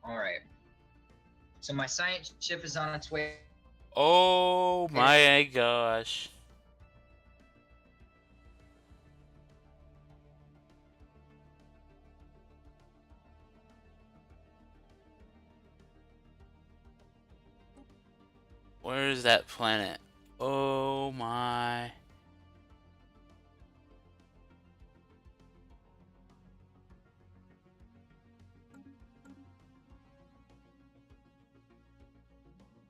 All right. So my science ship is on its way. Oh my gosh. Where is that planet? Oh my.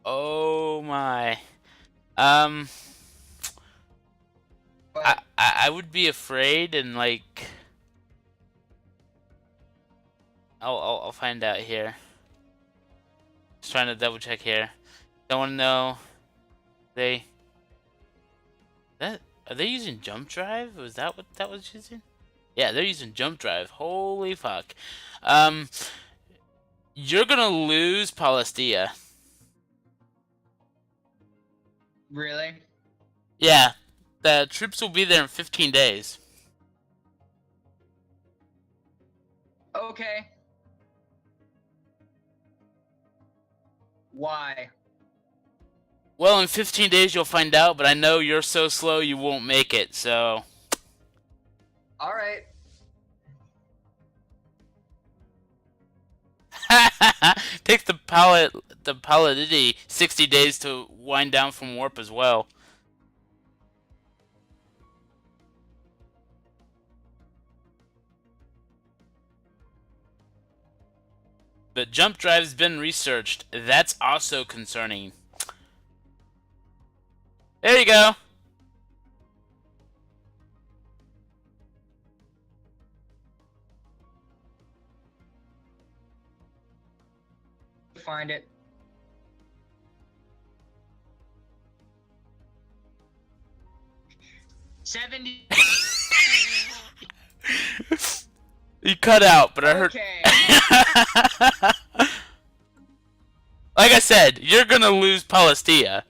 Oh my. I would be afraid and like I'll find out here. Just trying to double check here. Don't want to know. Are they using jump drive? Was that what that was using? Yeah, they're using jump drive. Holy fuck. You're gonna lose Palestia. Really? Yeah, the troops will be there in 15 days. Okay. Why? Well, in 15 days you'll find out, but I know you're so slow you won't make it, so... All right. Takes the Paladini 60 days to wind down from warp as well. But jump drive's been researched. That's also concerning. There you go. Find it. $70. You cut out, but I heard. Okay. Like I said, you're gonna lose Palestia.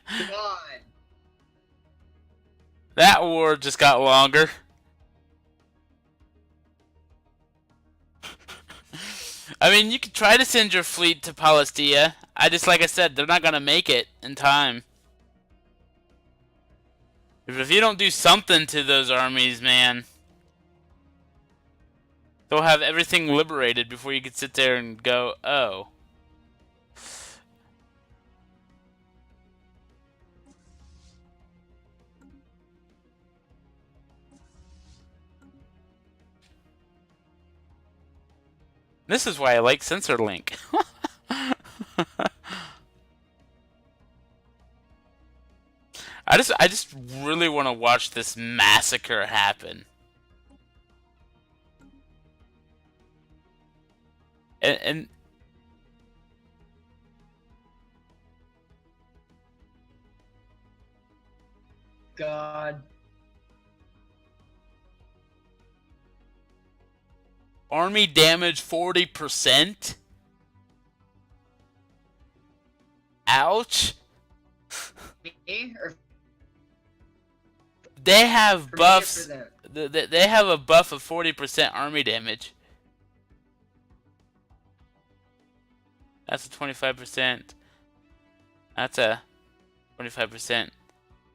God. That war just got longer. I mean, you could try to send your fleet to Palestia. Like I said, they're not gonna make it in time. If you don't do something to those armies, man, they'll have everything liberated before you could sit there and go, oh. This is why I like Sensor Link. I just really want to watch this massacre happen. And God. army damage 40%? Ouch. Me or They have for buffs. me or for them? They have a buff of 40% army damage. That's a 25%. That's a 25%.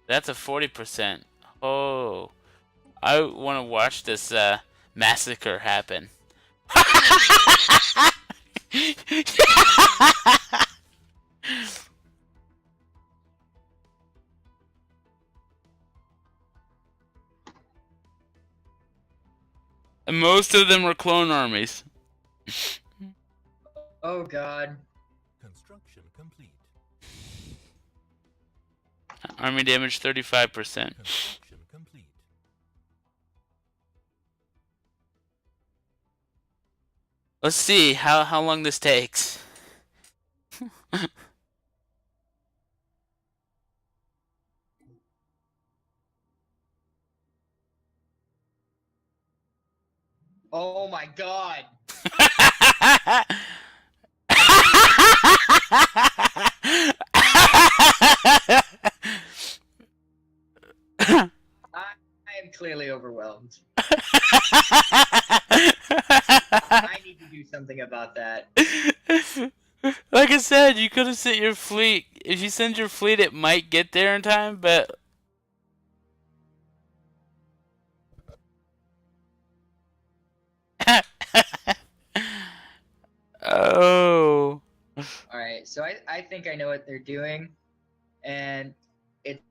That's a 40%. Oh. I want to watch this massacre happen. And most of them are clone armies. Oh God. Construction complete. Army damage 35%. Construction complete. Let's see how long this takes. Oh my God. moved. I need to do something about that. Like I said, you could have sent your fleet. If you send your fleet, it might get there in time, but. Oh. Alright, so I think I know what they're doing. And it.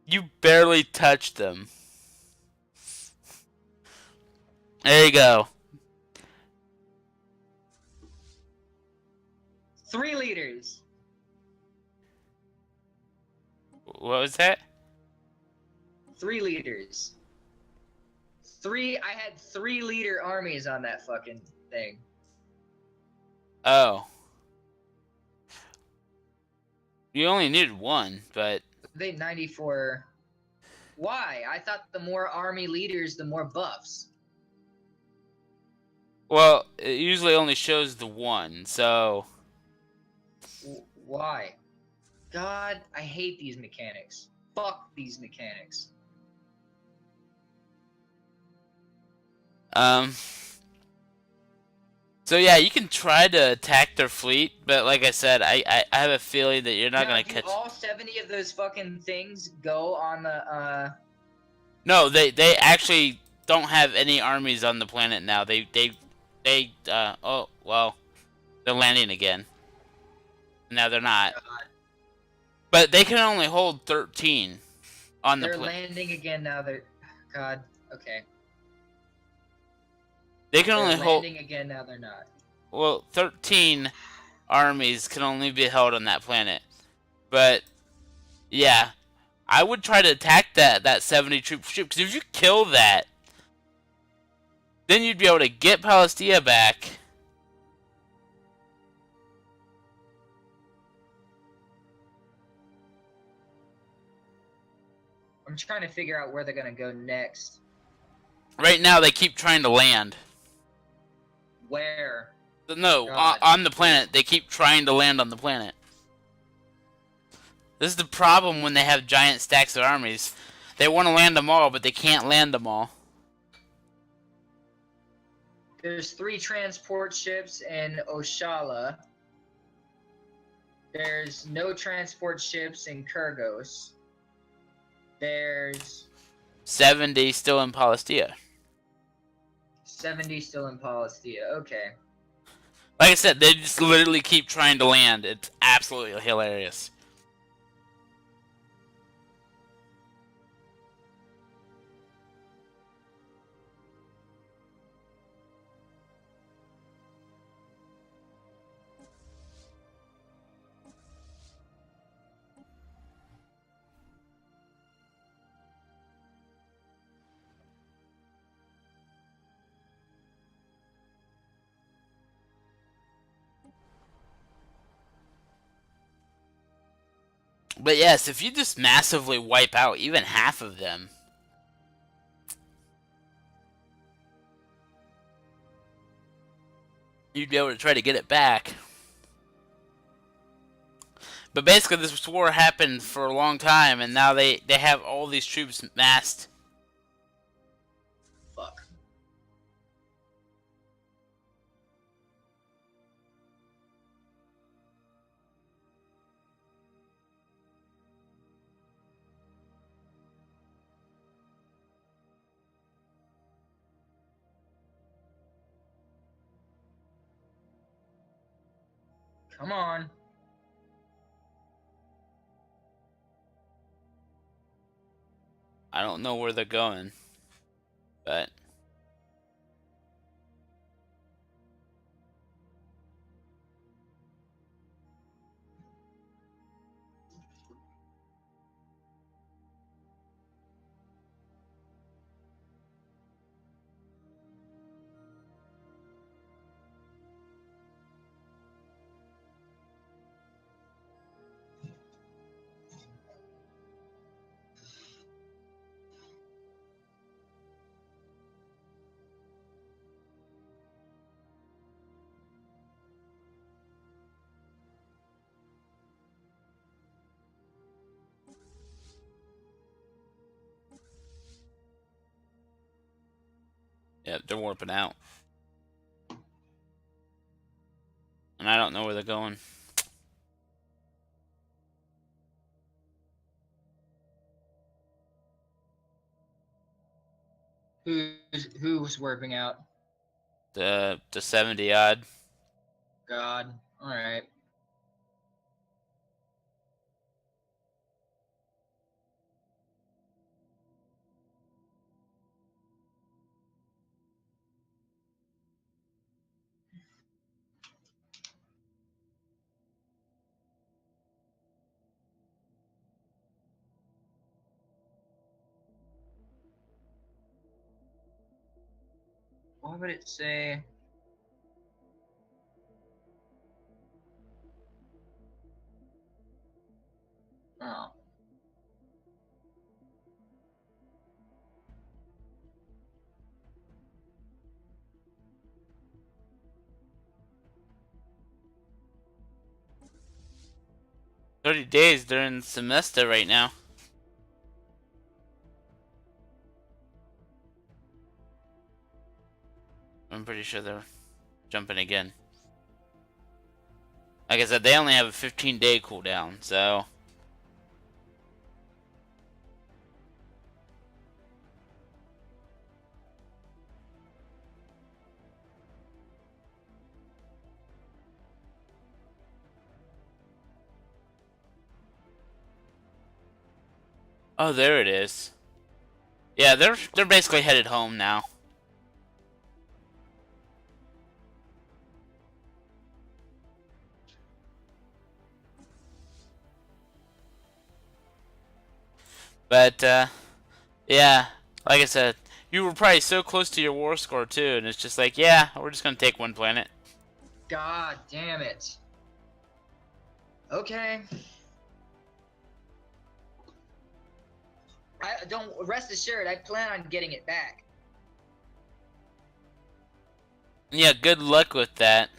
You barely touched them. There you go. 3 liters. What was that? 3 liters. I had 3-liter armies on that fucking thing. Oh. You only needed 1, but. They 94. Why? I thought the more army leaders, the more buffs. Well, it usually only shows the 1, so. Why? God, I hate these mechanics. Fuck these mechanics. So yeah, you can try to attack their fleet, but like I said, I have a feeling that you're not gonna catch. All 70 of those fucking things go on the No, they actually don't have any armies on the planet now. They oh well, they're landing again. Now they're not. God. But they can only hold 13 on the planet. They're landing again now. They're God. Okay. They can only hold. Landing again now. They're not. Well, 13 armies can only be held on that planet. But yeah, I would try to attack that 70 troop ship, because if you kill that, then you'd be able to get Palestina back. I'm trying to figure out where they're gonna go next. Right now, they keep trying to land. Where? No, God. on the planet. They keep trying to land on the planet. This is the problem when they have giant stacks of armies. They want to land them all, but they can't land them all. There's 3 transport ships in Oshala. There's no transport ships in Kurgos. There's 70 still in Palestina. 70 still in Palestina. Okay. Like I said, they just literally keep trying to land. It's absolutely hilarious. But yes, if you just massively wipe out even half of them, you'd be able to try to get it back. But basically, this war happened for a long time, and now they have all these troops massed. Fuck. Come on. I don't know where they're going, but Yeah, they're warping out. And I don't know where they're going. Who's warping out? The 70 odd. God. All right. Why would it say? Oh. $30 during semester right now. I'm pretty sure they're jumping again. Like I said, they only have a 15-day cooldown, so. Oh, there it is. Yeah, they're basically headed home now. But yeah, like I said, you were probably so close to your war score too, and it's just like, yeah, we're just gonna take one planet. God damn it. Okay. I don't rest assured. I plan on getting it back. Yeah, good luck with that.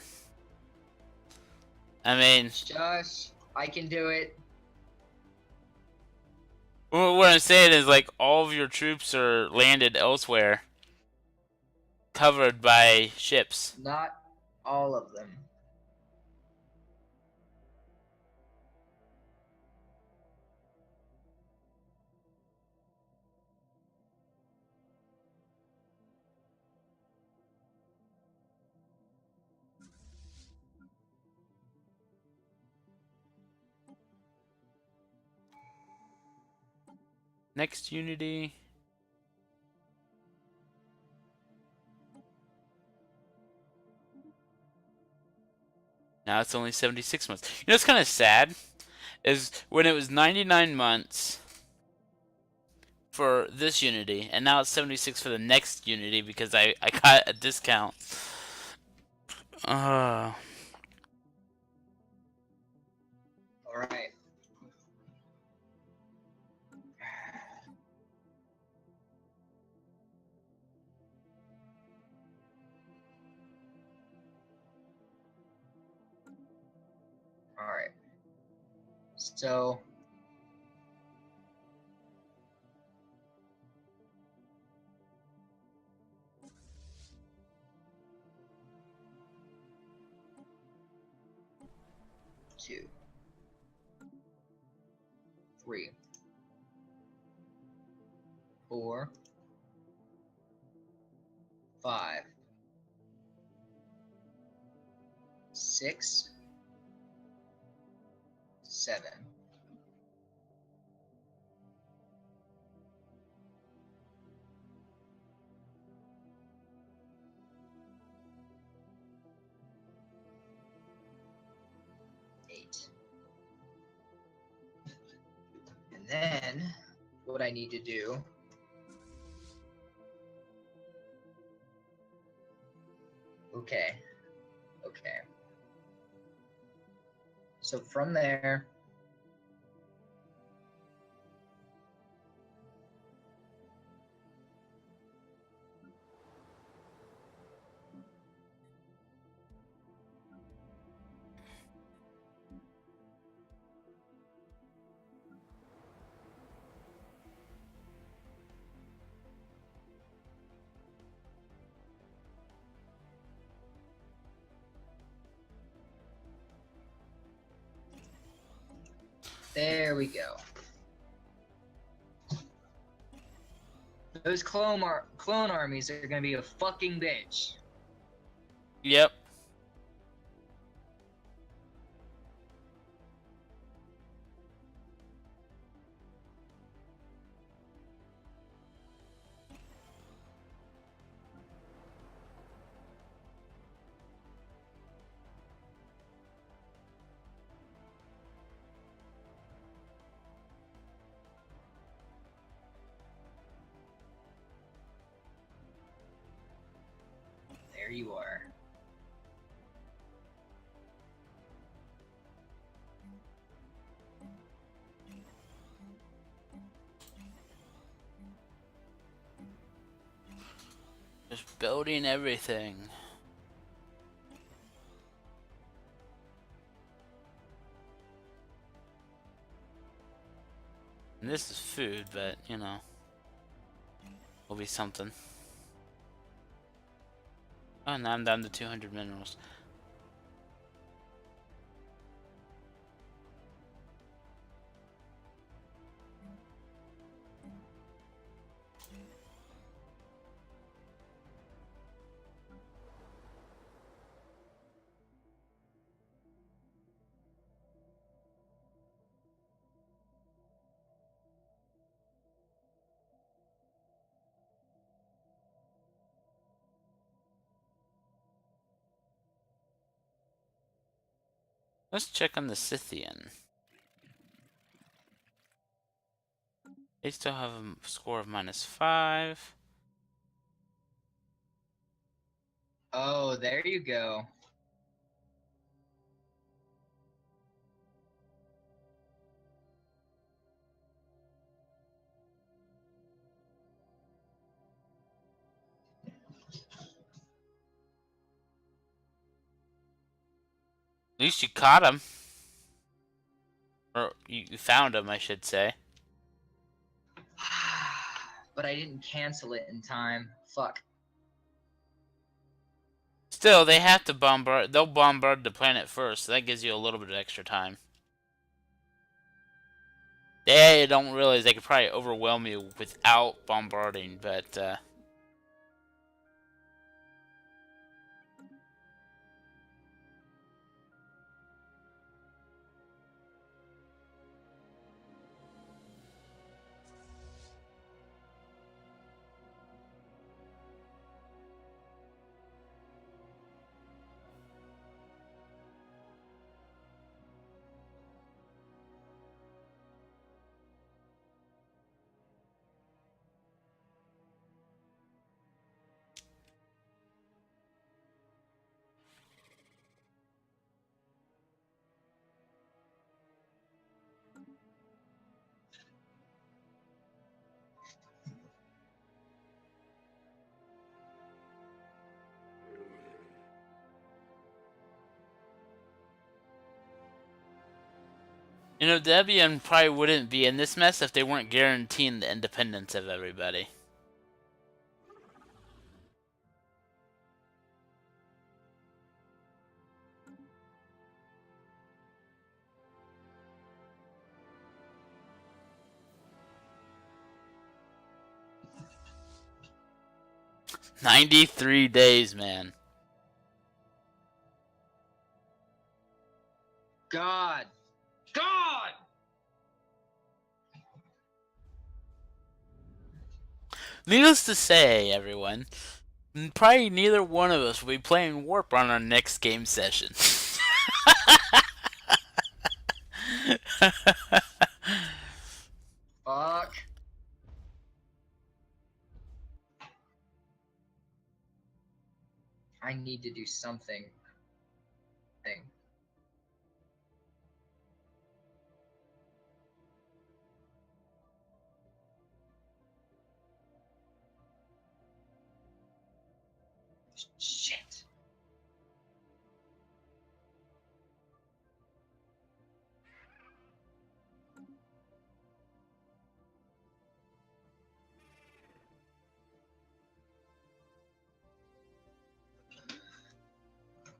I mean, Shush. I can do it. what I'm saying is, like, all of your troops are landed elsewhere, covered by ships. Not all of them. Next Unity. Now it's only 76 months. You know what's kind of sad? Is when it was 99 months for this Unity, and now it's 76 for the next Unity because I got a discount. Uh, All right. All right. So. Two. 3. 4. 5. 6. 7. 8. And then what I need to do okay. So from there There we go. Those clone armies are gonna be a fucking bitch. Yep. There you are. Just building everything. And this is food, but you know, will be something. Oh, now I'm down to 200 minerals. Let's check on the Scythian. They still have a score of -5. Oh, there you go. At least you caught him. Or you found him, I should say. But I didn't cancel it in time. Fuck. Still, they have to bombard. They'll bombard the planet first, so that gives you a little bit of extra time. They don't realize they could probably overwhelm you without bombarding, but you know, the Elvian probably wouldn't be in this mess if they weren't guaranteeing the independence of everybody. "93 days, man." God. God! Needless to say, everyone, probably neither one of us will be playing Warp on our next game session. Fuck. I need to do something. Shit.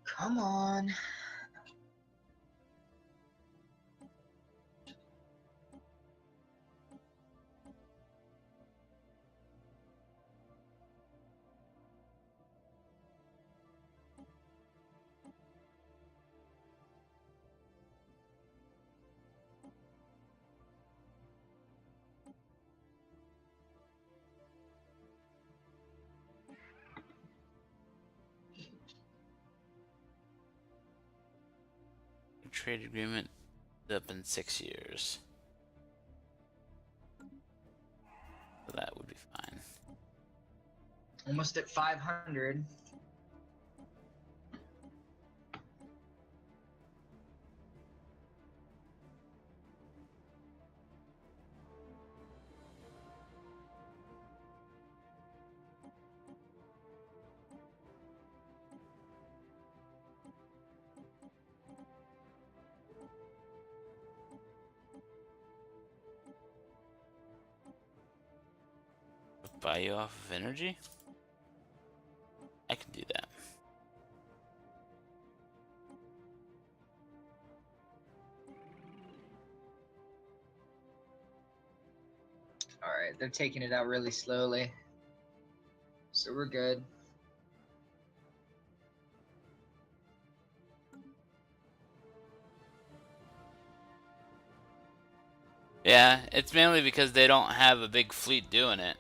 Come on. trade agreement up in 6 years. So that would be fine. Almost at 500. Buy you off of energy? I can do that. Alright, they're taking it out really slowly. So we're good. Yeah, it's mainly because they don't have a big fleet doing it.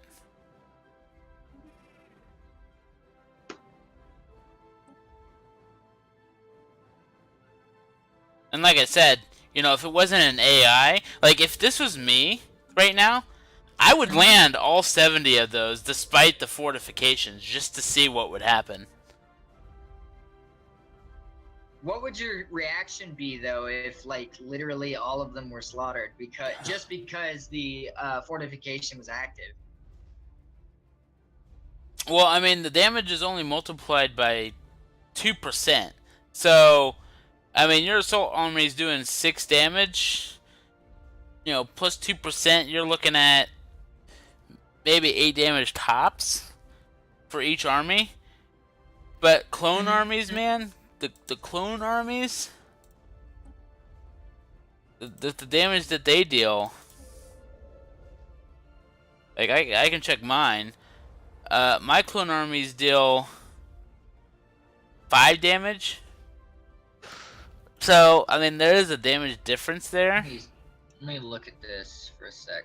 And like I said, you know, if it wasn't an AI, like if this was me right now, I would land all 70 of those despite the fortifications just to see what would happen. What would your reaction be though if like literally all of them were slaughtered because the fortification was active? Well, I mean, the damage is only multiplied by 2%. So, I mean, your assault army is doing 6 damage. You know, plus 2%, you're looking at maybe 8 damage tops for each army. But clone armies, man, the clone armies, the damage that they deal, like I can check mine. My clone armies deal 5 damage. So, I mean, there is a damage difference there. Let me look at this for a sec.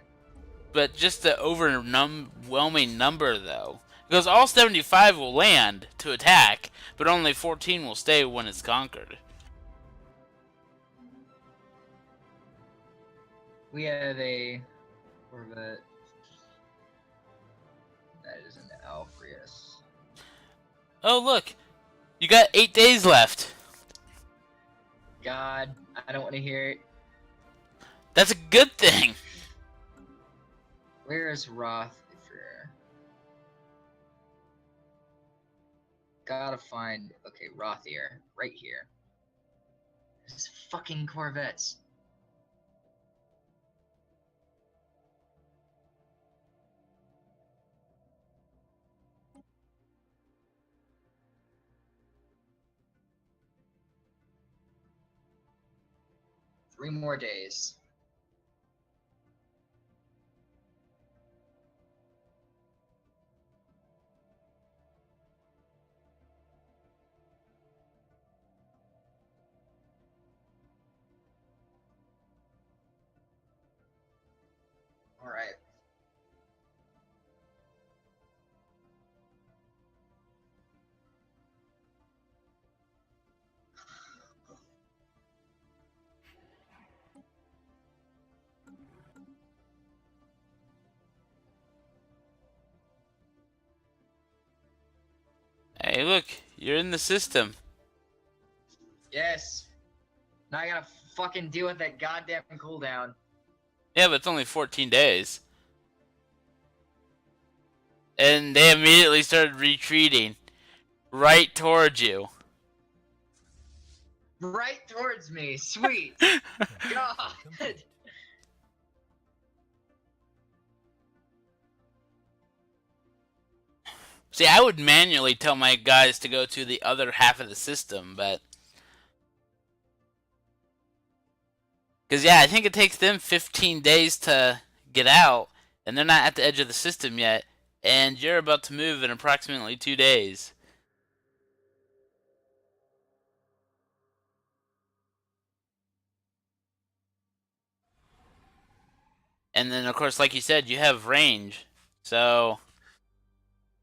But just the overwhelming number, though. Because all 75 will land to attack, but only 14 will stay when it's conquered. We have a Corvette. That is an Alfreus. Oh, look! You got 8 days left. God, I don't want to hear it. That's a good thing. Where is Rothier? Gotta find. Okay, Rothier. Right here. This fucking Corvettes. Three more days. All right. Hey, look, you're in the system. Yes. Now I gotta fucking deal with that goddamn cooldown. Yeah, but it's only 14 days. And they immediately started retreating right towards you. Right towards me. Sweet. God. See, I would manually tell my guys to go to the other half of the system, but... Because, yeah, I think it takes them 15 days to get out, and they're not at the edge of the system yet, and you're about to move in approximately 2 days. And then, of course, like you said, you have range. So,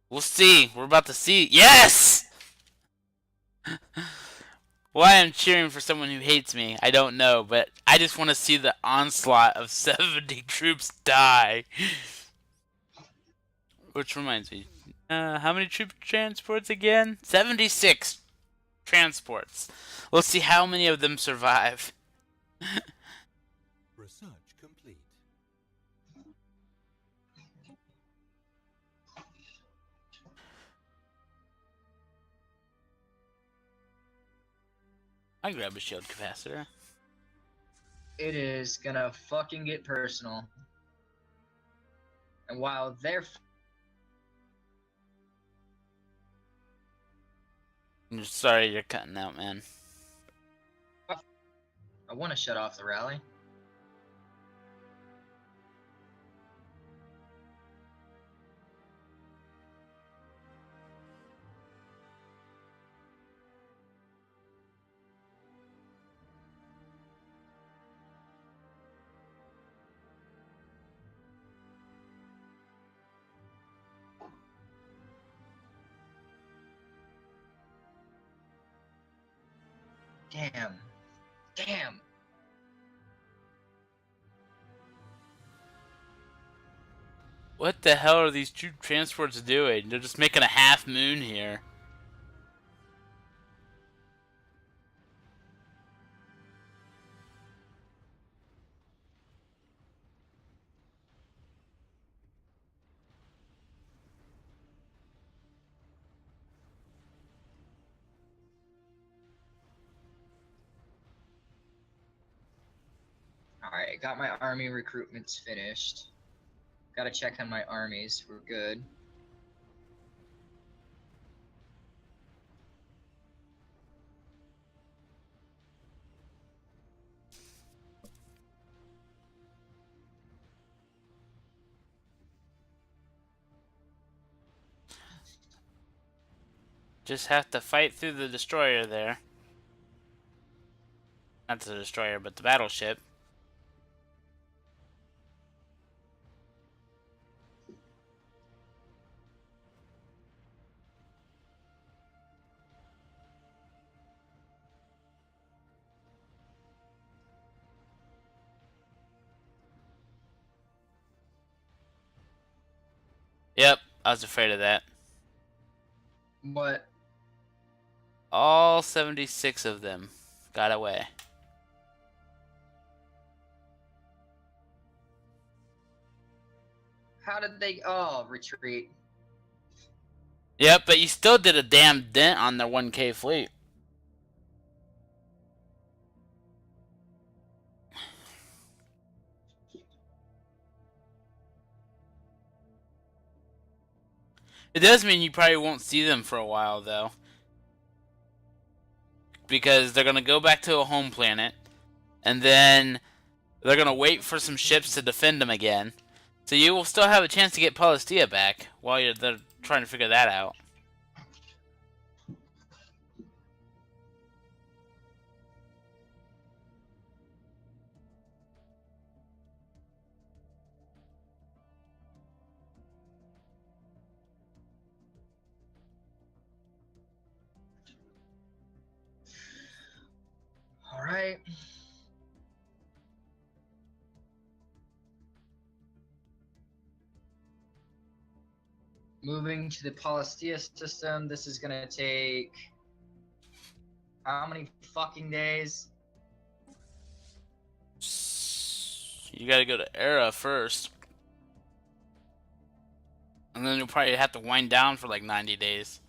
we'll see. We're about to see. Yes! Why I'm cheering for someone who hates me, I don't know, but I just want to see the onslaught of 70 troops die. Which reminds me, how many troop transports again? 76 transports. Let's see how many of them survive. Research complete. I grab a shield capacitor. It is gonna fucking get personal. And while they're I'm sorry you're cutting out, man. I want to shut off the rally. Damn. Damn. What the hell are these troop transports doing? They're just making a half moon here. Alright, got my army recruitments finished. Gotta check on my armies. We're good. Just have to fight through the destroyer there. Not the destroyer, but the battleship. Yep, I was afraid of that. What? All 76 of them got away. How did they... Oh, retreat. Yep, but you still did a damn dent on their 1K fleet. It does mean you probably won't see them for a while, though. Because they're going to go back to a home planet. And then they're going to wait for some ships to defend them again. So you will still have a chance to get Palestia back while they're trying to figure that out. Alright. Moving to the Palestia system, this is gonna take... How many fucking days? You gotta go to Era first. And then you'll probably have to wind down for like 90 days.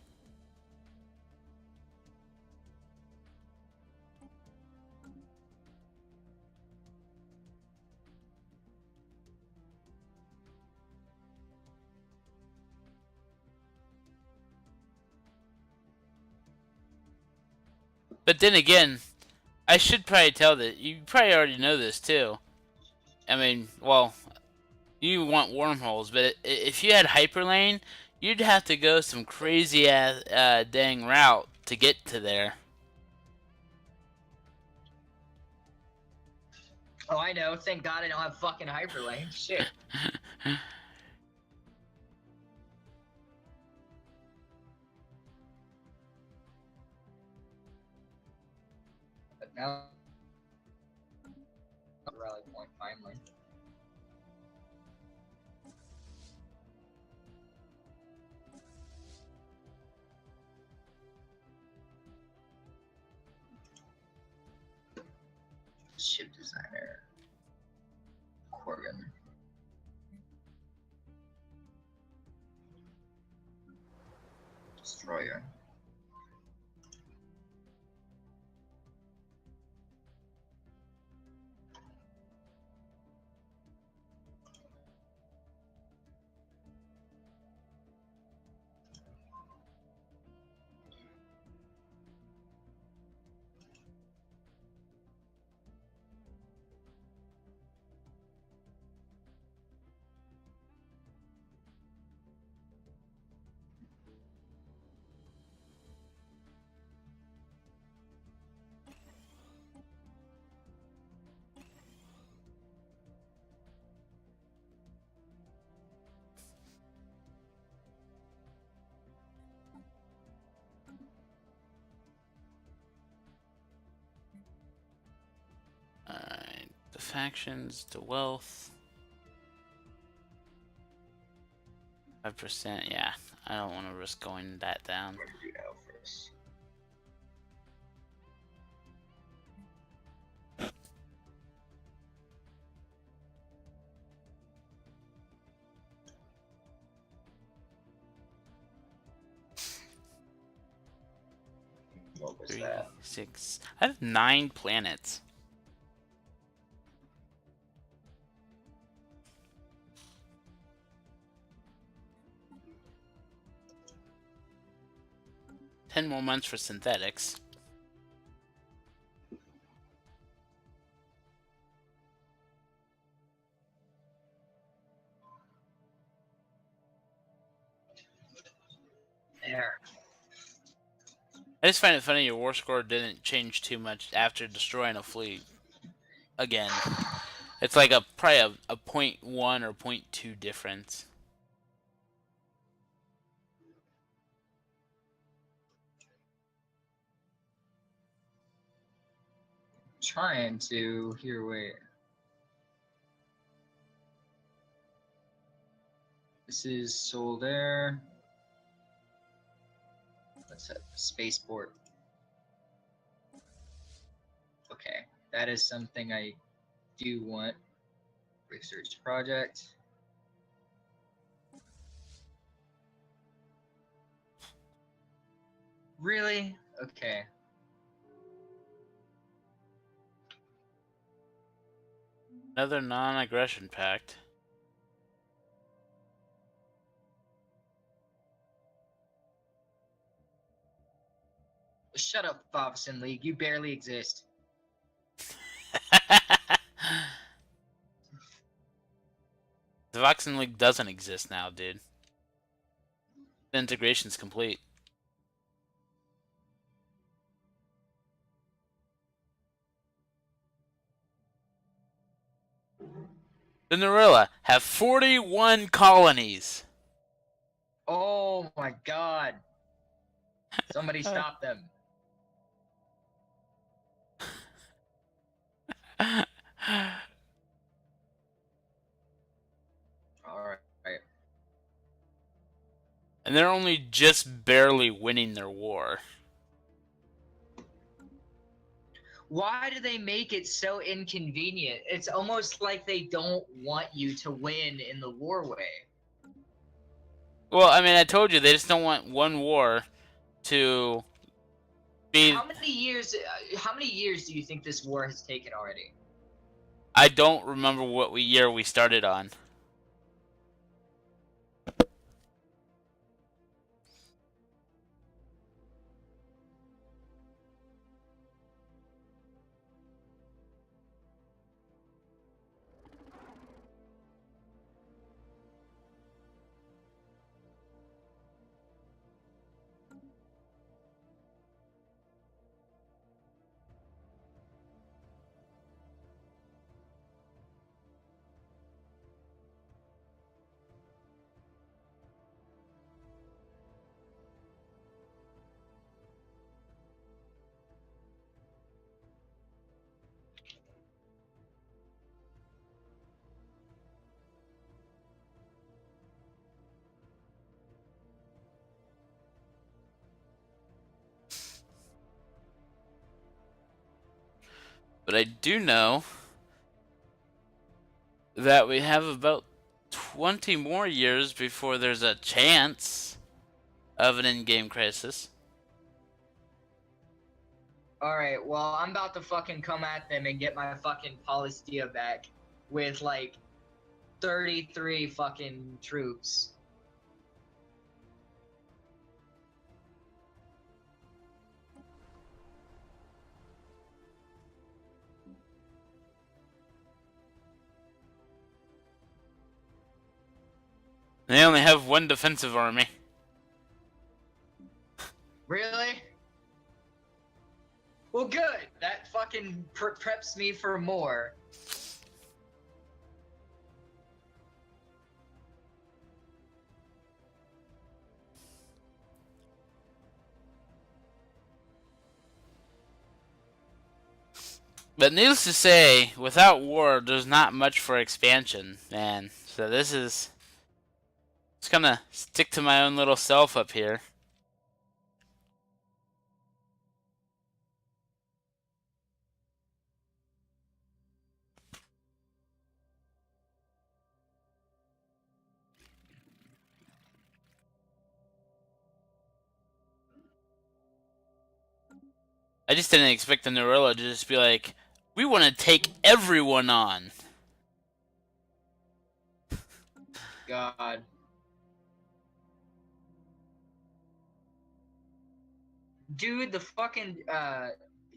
But then again, I should probably tell that you probably already know this too. I mean, well, you want wormholes, but if you had hyperlane, you'd have to go some crazy ass dang route to get to there. Oh, I know. Thank God I don't have fucking hyperlane. Shit. Now, rally point finally. Ship designer. Corgan. Destroyer. Alright, the factions, the wealth. 5%, yeah. I don't want to risk going that down. What to do now first? What was 3, that? 6. I have 9 planets. Ten more months for synthetics. There. I just find it funny your war score didn't change too much after destroying a fleet. Again. It's like probably a 0.1 or 0.2 difference. Trying to here. Wait. This is Soul there. What's that? Spaceport. Okay, that is something I do want. Research project. Really? Okay. Another non-aggression pact. Shut up, Bobson League. You barely exist. The Voxen League doesn't exist now, dude. The integration's complete. The Narilla have 41 colonies. Oh my god. Somebody stop them. Alright. And they're only just barely winning their war. Why do they make it so inconvenient? It's almost like they don't want you to win in the war way. Well, I mean, I told you, they just don't want one war to be... How many years do you think this war has taken already? I don't remember what year we started on. But I do know that we have about 20 more years before there's a chance of an in-game crisis. Alright, well, I'm about to fucking come at them and get my fucking Polystia back with, like, 33 fucking troops. They only have one defensive army. Really? Well, good. That fucking preps me for more. But needless to say, without war, there's not much for expansion, man. So this is... Just gonna stick to my own little self up here. I just didn't expect the Norilla to just be like, we want to take everyone on. God. Dude, the fucking,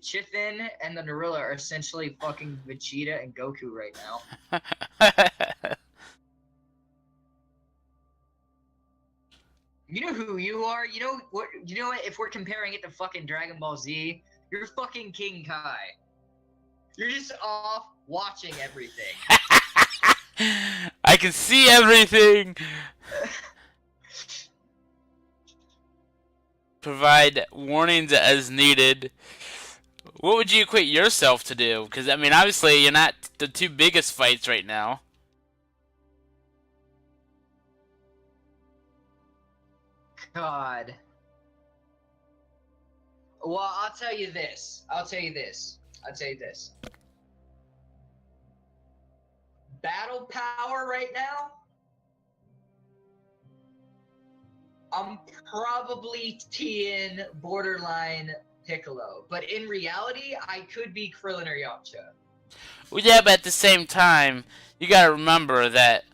Chithin and the Norilla are essentially fucking Vegeta and Goku right now. You know who you are? You know what? You know what? If we're comparing it to fucking Dragon Ball Z, you're fucking King Kai. You're just off watching everything. I can see everything. Provide warnings as needed. What would you equate yourself to do? Because, I mean, obviously, you're not the two biggest fights right now. God. Well, I'll tell you this. Battle power right now, I'm probably Tien borderline Piccolo. But in reality, I could be Krillin or Yamcha. Well, yeah, but at the same time, you gotta remember that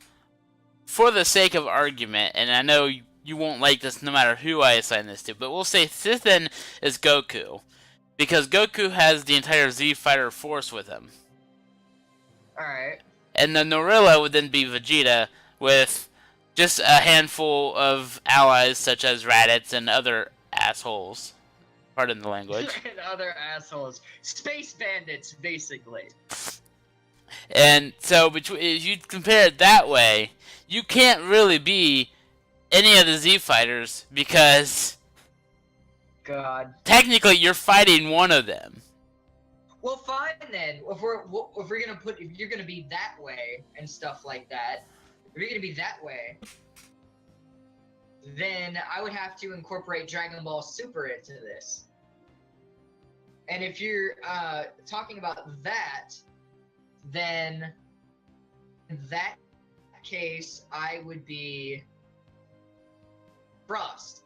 for the sake of argument, and I know you won't like this no matter who I assign this to, but we'll say Sithin is Goku. Because Goku has the entire Z Fighter force with him. Alright. And the Norilla would then be Vegeta with just a handful of allies such as Raditz and other assholes. Pardon the language. And other assholes. Space bandits, basically. And so, if you compare it that way, you can't really be any of the Z Fighters because God. technically you're fighting one of them. Well, fine then. If you're gonna be that way and stuff like that, if you're gonna be that way, then I would have to incorporate Dragon Ball Super into this. And if you're talking about that, then in that case, I would be Frost.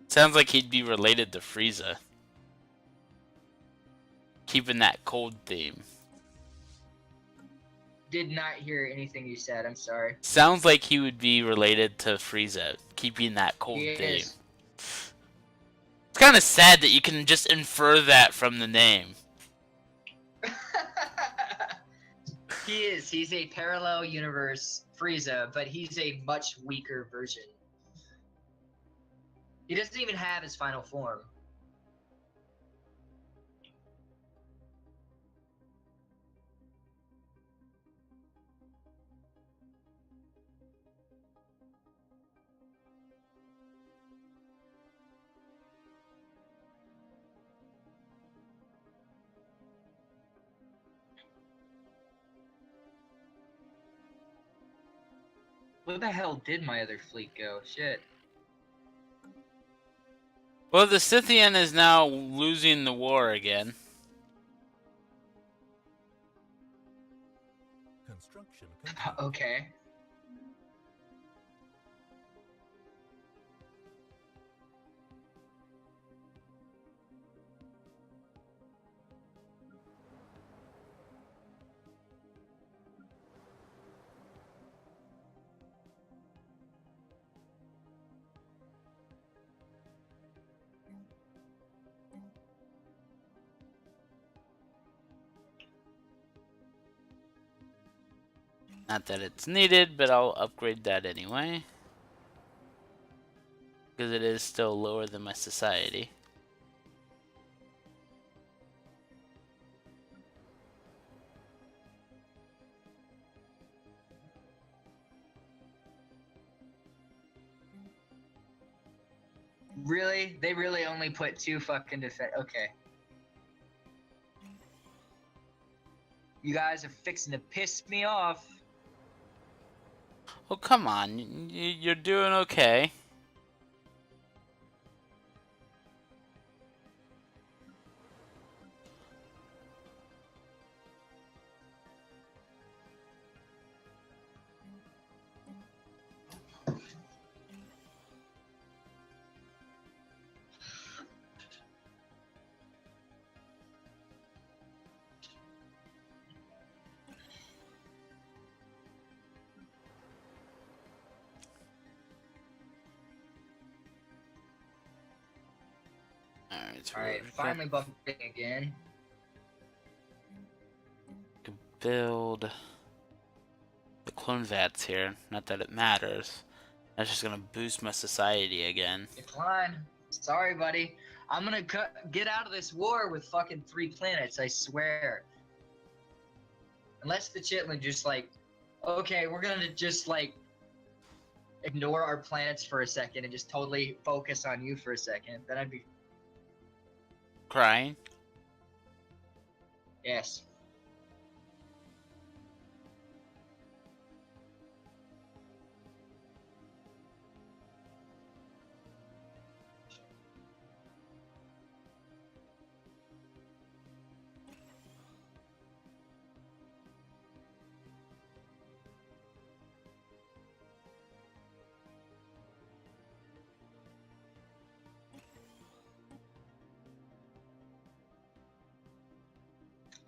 Sounds like he'd be related to Frieza. Keeping that cold theme. Did not hear anything you said, I'm sorry. Sounds like he would be related to Frieza, keeping that cold He theme. is. It's kind of sad that you can just infer that from the name. He is. He's a parallel universe Frieza, but he's a much weaker version. He doesn't even have his final form. Where the hell did my other fleet go? Shit. Well, the Scythian is now losing the war again. Construction complete. Okay. Not that it's needed, but I'll upgrade that anyway. Because it is still lower than my society. Really? They really only put 2 fucking defense. Okay. You guys are fixing to piss me off. Oh, come on. You're doing okay. Alright, finally bumping again. Can build the clone vats here. Not that it matters. That's just gonna boost my society again. Decline. Sorry, buddy. I'm gonna get out of this war with fucking 3 planets, I swear. Unless the Chitlin just like, okay, we're gonna just like ignore our planets for a second and just totally focus on you for a second. Then I'd be. Crying? Yes.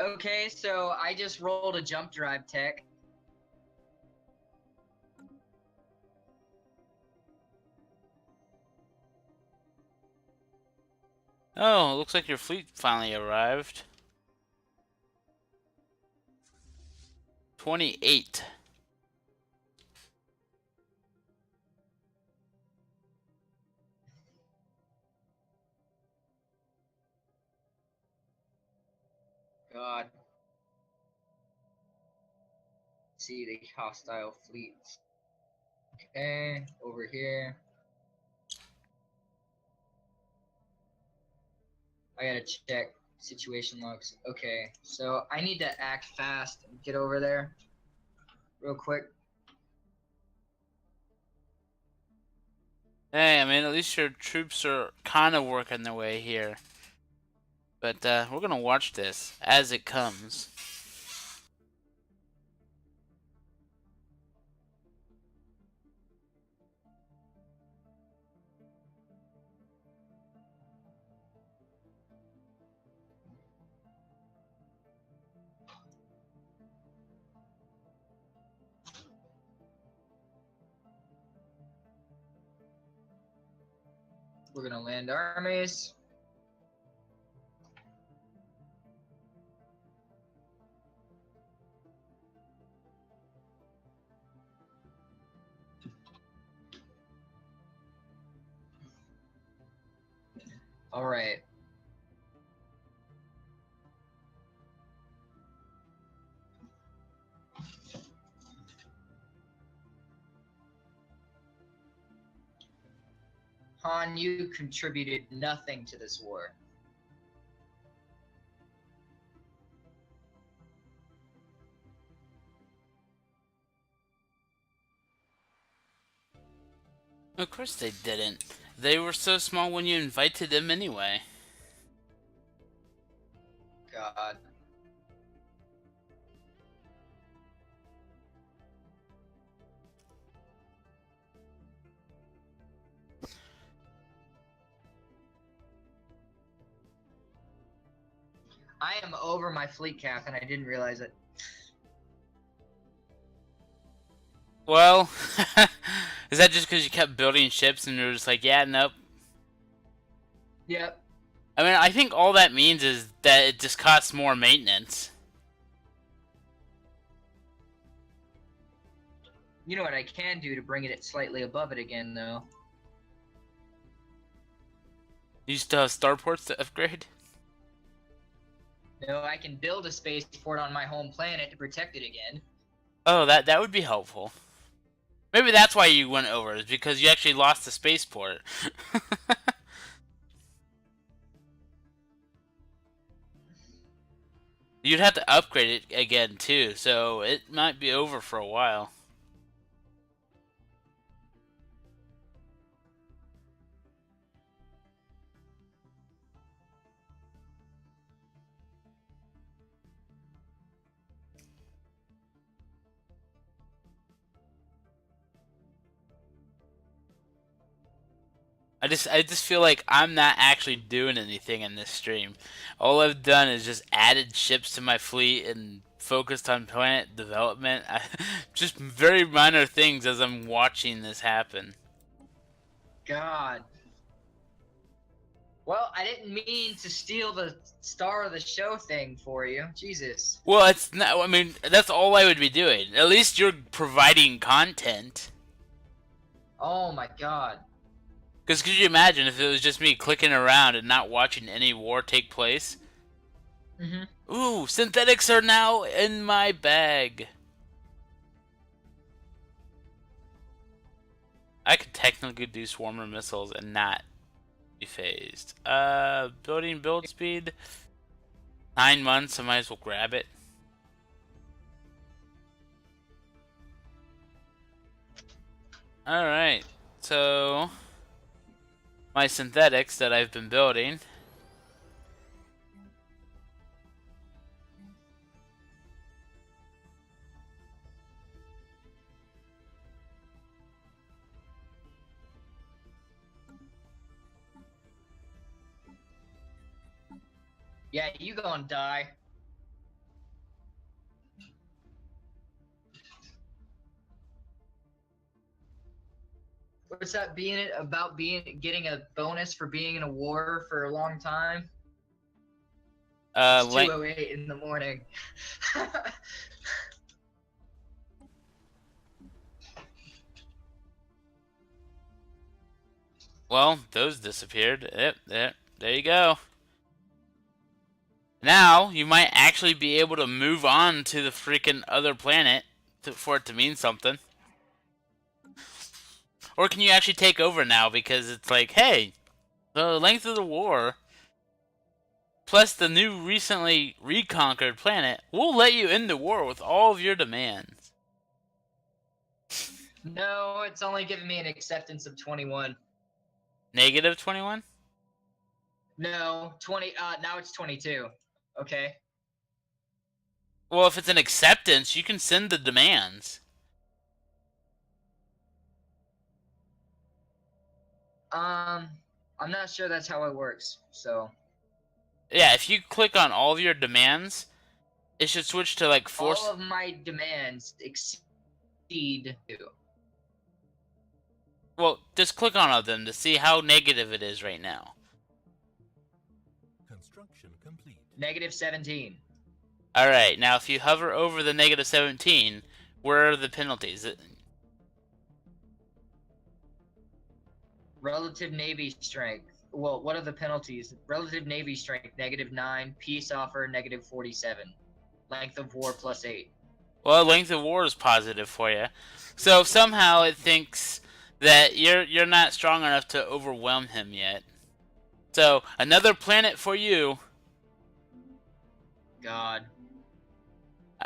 Okay, so I just rolled a jump drive tech. Oh, it looks like your fleet finally arrived. 28. God. See the hostile fleets. Okay, over here. I gotta check situation logs. Okay, so I need to act fast and get over there real quick. Hey, I mean, at least your troops are kind of working their way here. But we're gonna watch this as it comes. We're gonna land armies. All right. Han, you contributed nothing to this war. Of course they didn't. They were so small when you invited them anyway. God. I am over my fleet cap and I didn't realize it. Well, is that just because you kept building ships and you're just like, yeah, nope? Yep. I mean, I think all that means is that it just costs more maintenance. You know what I can do to bring it slightly above it again, though? You still have starports to upgrade? No, I can build a spaceport on my home planet to protect it again. Oh, that would be helpful. Maybe that's why you went over, is because you actually lost the spaceport. You'd have to upgrade it again, too, so it might be over for a while. I just feel like I'm not actually doing anything in this stream. All I've done is just added ships to my fleet and focused on planet development. Just very minor things as I'm watching this happen. God. Well, I didn't mean to steal the star of the show thing for you. Jesus. Well, it's not. I mean, that's all I would be doing. At least you're providing content. Oh my God. Because could you imagine if it was just me clicking around and not watching any war take place? Mm-hmm. Ooh, synthetics are now in my bag. I could technically do swarmer missiles and not be phased. Building build speed. 9 months, I might as well grab it. Alright, so my synthetics that I've been building. Yeah, you gonna die. What's that being about getting a bonus for being in a war for a long time? It's 2:08 in the morning. Well, those disappeared. Yep, there you go. Now, you might actually be able to move on to the freaking other planet for it to mean something. Or can you actually take over now because it's like, hey, the length of the war plus the new recently reconquered planet will let you end the war with all of your demands. No, it's only giving me an acceptance of 21. Negative 21? No, 20. Now it's 22. Okay. Well, if it's an acceptance, you can send the demands. I'm not sure that's how it works. So. Yeah, if you click on all of your demands, it should switch to like force. All of my demands exceed 2. Well, just click on all of them to see how negative it is right now. Construction complete. Negative 17. Alright, now if you hover over the negative 17, where are the penalties? Relative Navy strength. Well, what are the penalties? Relative Navy strength, -9. Peace offer, -47. Length of war, +8. Well, length of war is positive for you. So somehow it thinks that you're not strong enough to overwhelm him yet. So, another planet for you. God.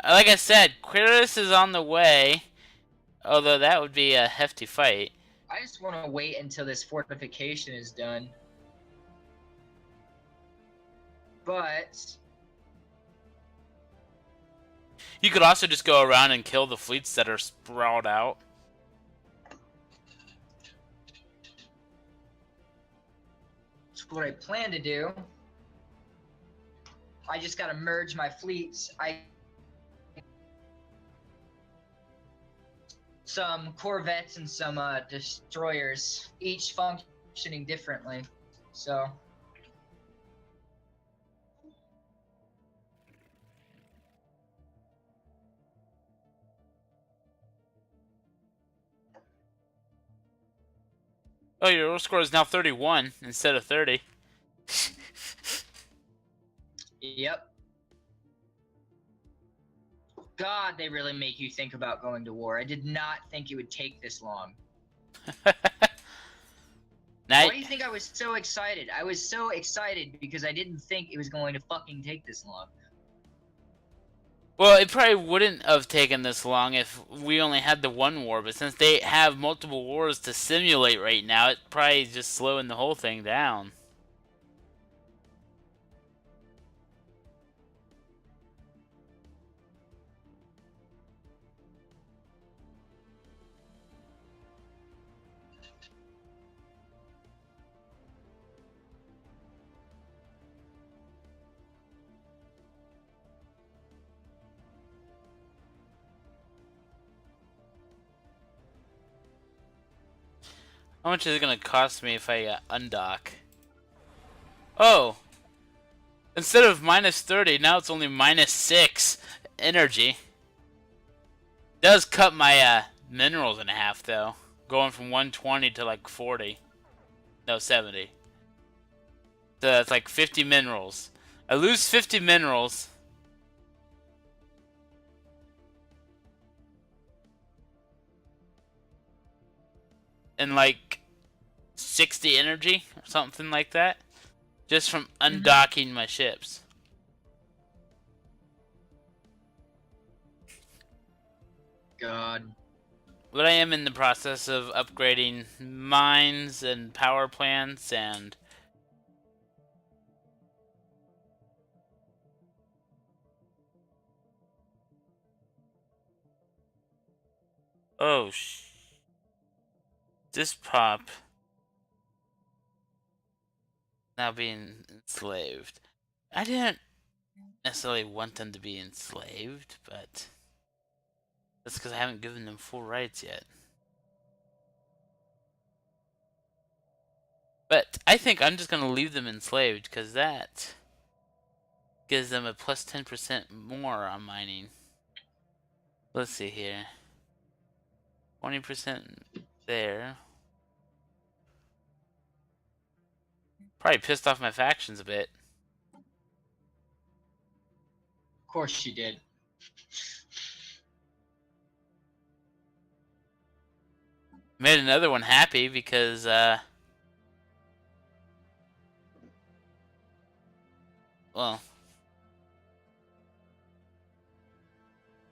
Like I said, Quiris is on the way. Although that would be a hefty fight. I just want to wait until this fortification is done. But You could also just go around and kill the fleets that are sprawled out. that's what I plan to do. I just gotta merge my fleets. Some corvettes and some destroyers, each functioning differently. So Oh, your war score is now 31 instead of 30. yep. God, they really make you think about going to war. I did not think it would take this long. Now, Why do you think I was so excited? I was so excited because I didn't think it was going to fucking take this long. well, it probably wouldn't have taken this long if we only had the one war, but since they have multiple wars to simulate right now, it probably is just slowing the whole thing down. How much is it going to cost me if I undock? Oh! Instead of minus 30, now it's only minus 6 energy. Does cut my minerals in half, though. Going from 120 to like 40. No, 70. So that's like 50 minerals. I lose 50 minerals. And like 60 energy or something like that. Just from undocking my ships. God. But I am in the process of upgrading mines and power plants and... Oh, this pop... now being enslaved. I didn't necessarily want them to be enslaved, but that's because I haven't given them full rights yet. But I think I'm just going to leave them enslaved because that gives them a plus 10% more on mining. Let's see here. 20% there. Probably pissed off my factions a bit. Of course she did. Made another one happy because, well,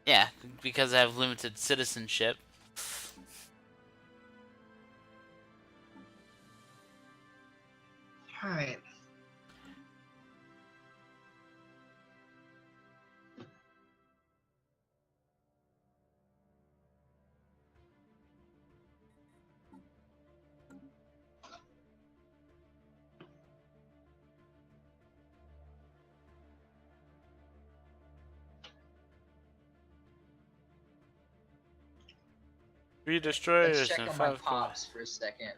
yeah, because I have limited citizenship. Alright. Three destroyers Let's check and on my 5 pops for a second.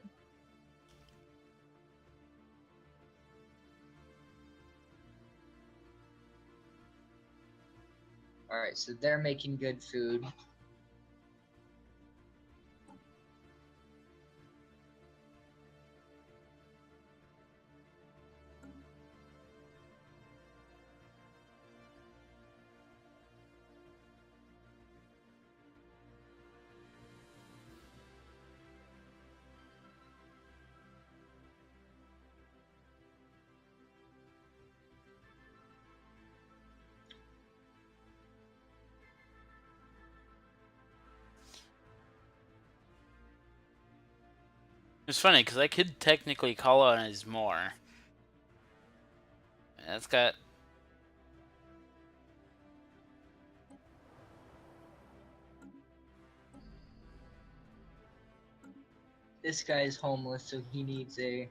Alright, so they're making good food. It's funny because I could technically colonize more. That's got. This guy's homeless, so he needs a...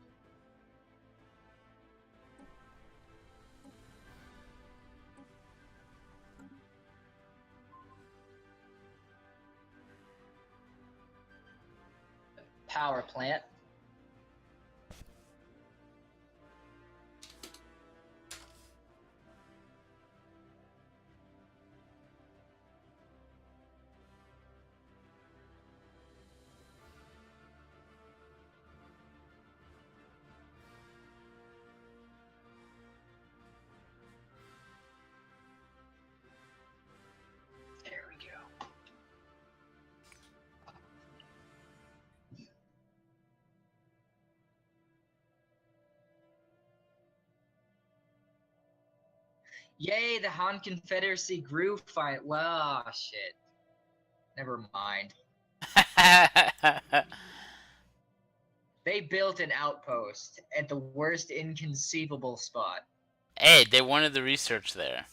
power plant. There we go. Yay, the Han Confederacy grew fine. Well, shit. Never mind. They built an outpost at the worst inconceivable spot. Hey, they wanted the research there.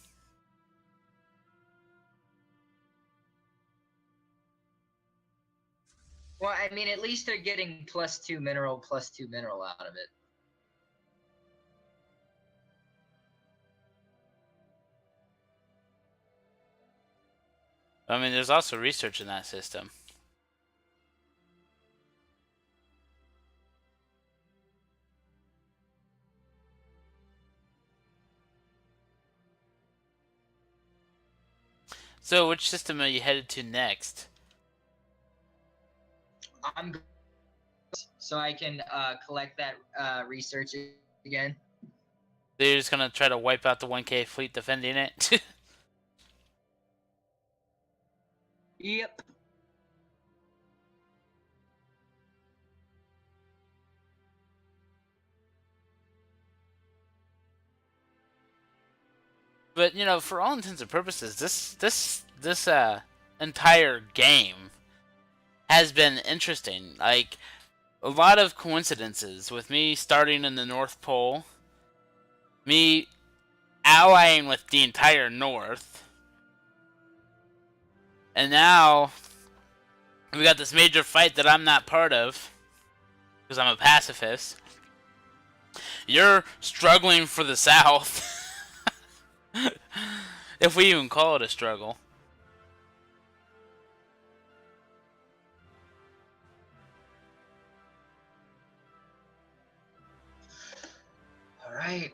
Well, I mean, at least they're getting +2 mineral, +2 mineral out of it. I mean, there's also research in that system. So, which system are you headed to next? I'm so I can collect that research again. So you're just gonna try to wipe out the 1K fleet defending it? Yep. But you know, for all intents and purposes, this entire game has been interesting. Like a lot of coincidences with me starting in the North Pole, me allying with the entire North, and now we got this major fight that I'm not part of because I'm a pacifist. You're struggling for the South. If we even call it a struggle. All right.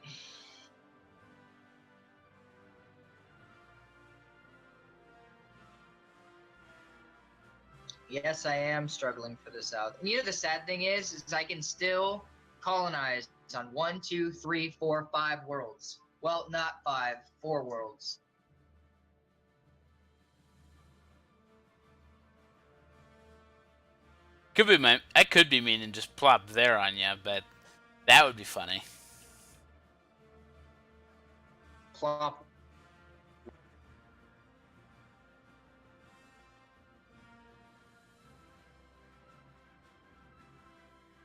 Yes, I am struggling for the South. And you know the sad thing is I can still colonize on 1, 2, 3, 4, 5 worlds. Well, not 5, 4 worlds. I could be mean and just plop there on you, but that would be funny. Plop.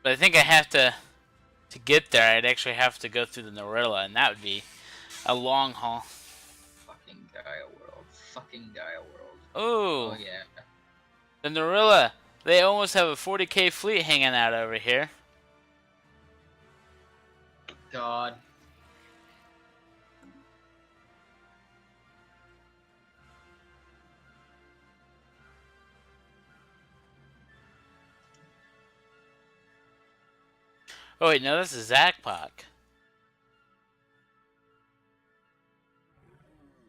But I think I have to get there. I'd actually have to go through the Norilla, and that would be a long haul. Fucking Gaia world. Fucking Gaia world. Ooh. Oh yeah. The Norilla. They almost have a 40K fleet hanging out over here. God. Oh wait, no, this is Zakpok.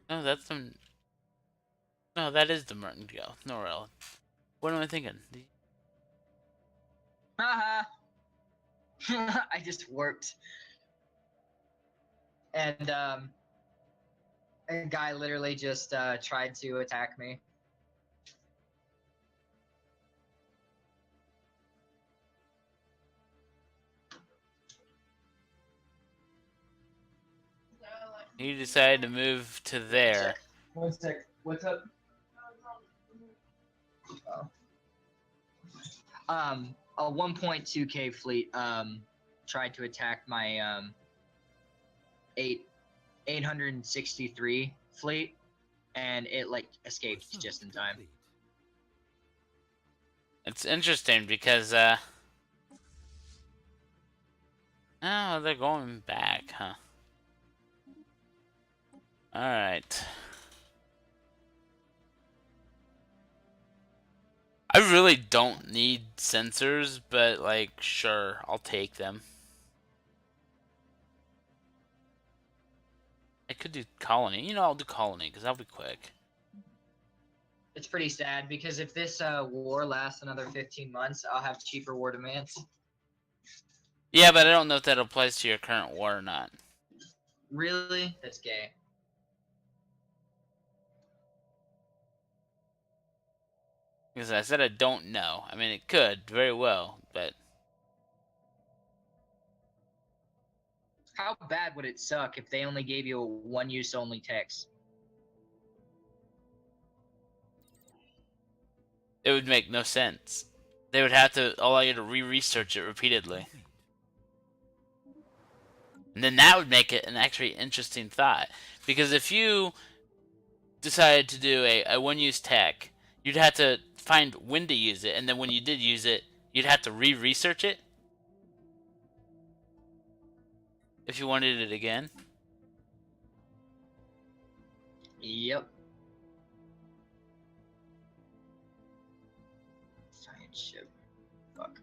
No, that's the... No, that is the Mertengale. Norilla. What am I thinking? Haha. I just worked. And a guy literally just tried to attack me. He decided to move to there. One sec. What's up? a 1.2k fleet tried to attack my 863 fleet, and it like escaped Pursuit just in time. complete. It's interesting because oh, they're going back, huh? All right. I really don't need sensors, but like, sure, I'll take them. I could do colony. You know, I'll do colony because that'll be quick. It's pretty sad because if this war lasts another 15 months, I'll have cheaper war demands. Yeah, but I don't know if that applies to your current war or not. Really? That's gay. Because I said I don't know. I mean, it could very well, but How bad would it suck if they only gave you a one-use only text? it would make no sense. They would have to allow you to re-research it repeatedly. Complete. And then that would make it an actually interesting thought. Because if you decided to do a one-use tech, you'd have to find when to use it, and then when you did use it, you'd have to re-research it if you wanted it again. Yep. Science ship. Fuck.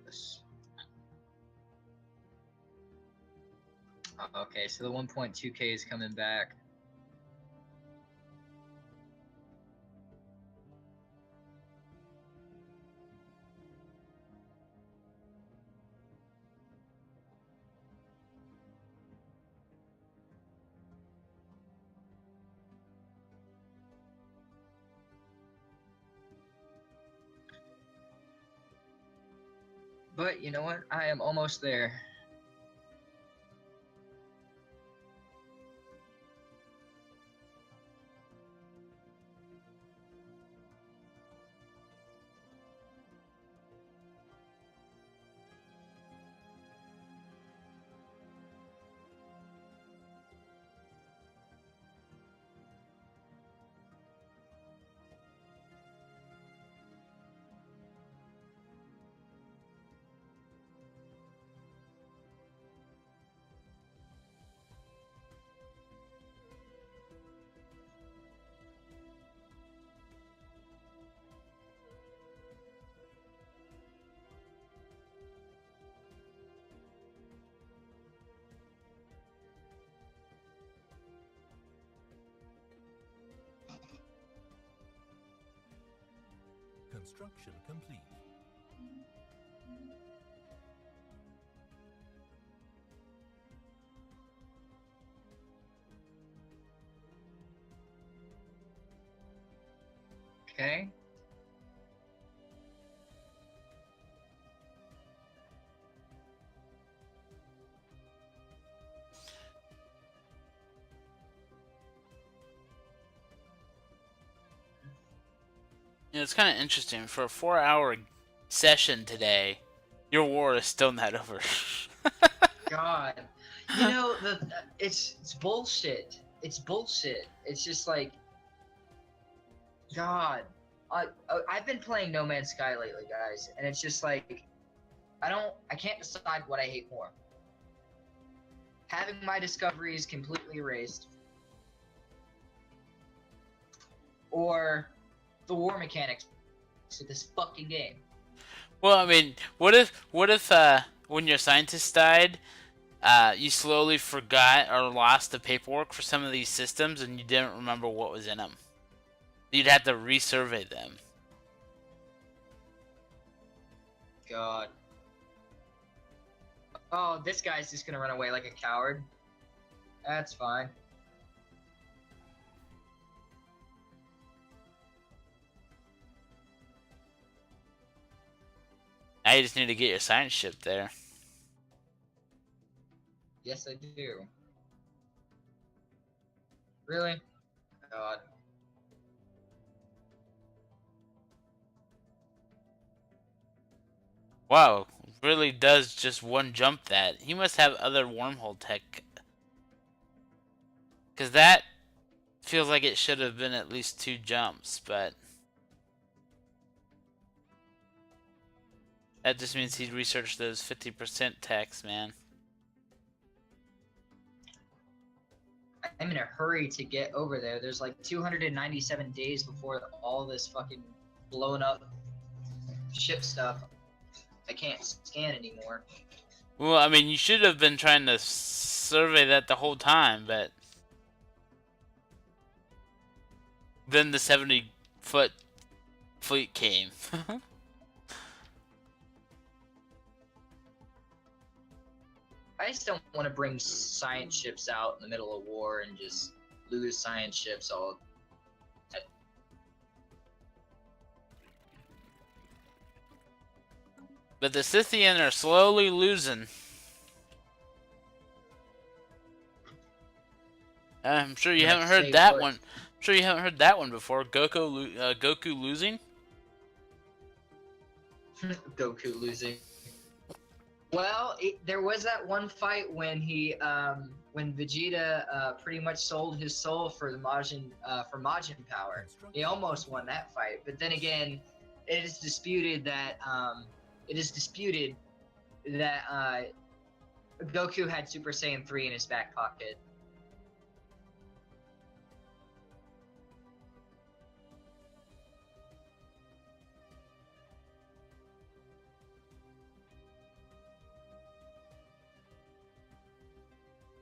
This. Okay, so the 1.2k is coming back. But you know what? I am almost there. Construction complete. Okay. You know, it's kind of interesting. For a 4-hour session today, your war is still not over. God. You know, it's bullshit. It's bullshit. It's just like, God. I've been playing No Man's Sky lately, guys, and it's just like, I can't decide what I hate more. Having my discoveries completely erased, or the war mechanics of this fucking game. Well, I mean, what if when your scientist died, you slowly forgot or lost the paperwork for some of these systems and you didn't remember what was in them? You'd have to resurvey them. God. Oh, this guy's just gonna run away like a coward. That's fine. Now you just need to get your science ship there. Yes, I do. Really? God. Wow, really does just one jump that. He must have other wormhole tech. Because that feels like it should have been at least 2 jumps, but that just means he researched those 50% techs, man. I'm in a hurry to get over there. There's like 297 days before all this fucking blown up ship stuff. I can't scan anymore. Well, I mean, you should have been trying to survey that the whole time, but then the 70-foot fleet came. I just don't want to bring science ships out in the middle of war and just lose science ships all. But the Scythian are slowly losing. I'm sure you haven't heard that one. I'm sure you haven't heard that one before. Goku losing. Goku losing. Well, there was that one fight when when Vegeta pretty much sold his soul for the Majin power. He almost won that fight, but then again, it is disputed that Goku had Super Saiyan 3 in his back pocket.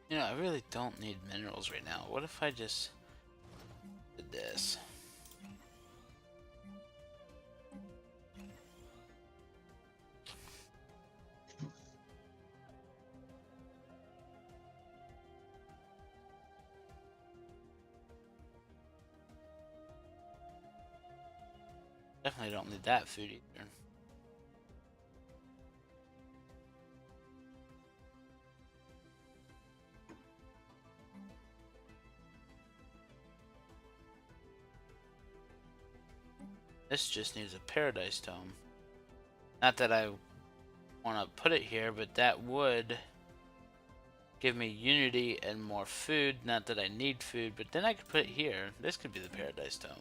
You know, I really don't need minerals right now. What if I just did this? Definitely don't need that food either. This just needs a paradise tome. Not that I want to put it here, but that would give me unity and more food. Not that I need food, but then I could put it here. This could be the paradise tome.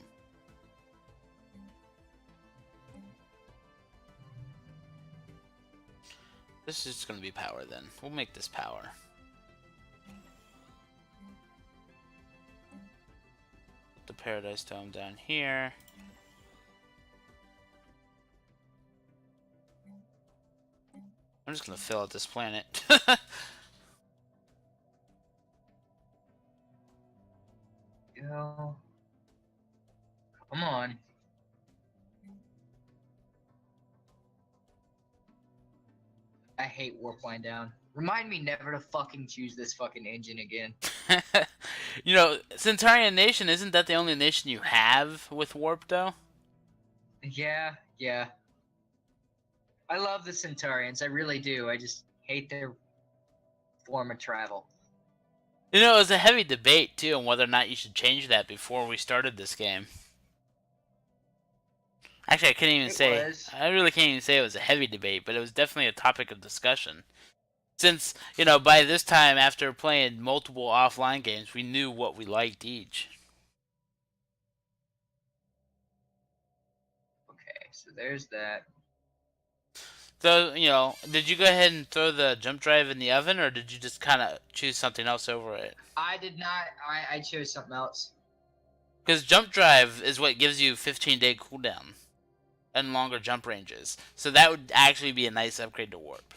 This is going to be power then. We'll make this power. Put the paradise tome down here. I'm just gonna fill out this planet. Go. Come on. I hate warp wind down. Remind me never to fucking choose this fucking engine again. You know, Centaurian Nation, isn't that the only nation you have with warp though? Yeah. I love the Centaurians, I really do. I just hate their form of travel. You know, it was a heavy debate too on whether or not you should change that before we started this game. Actually, I couldn't even say. I really can't even say it was a heavy debate, but it was definitely a topic of discussion. Since, you know, by this time, after playing multiple offline games, we knew what we liked each. Okay, so there's that. So, you know, did you go ahead and throw the jump drive in the oven, or did you just kind of choose something else over it? I did not. I chose something else. Because jump drive is what gives you 15-day cooldown and longer jump ranges. So that would actually be a nice upgrade to warp.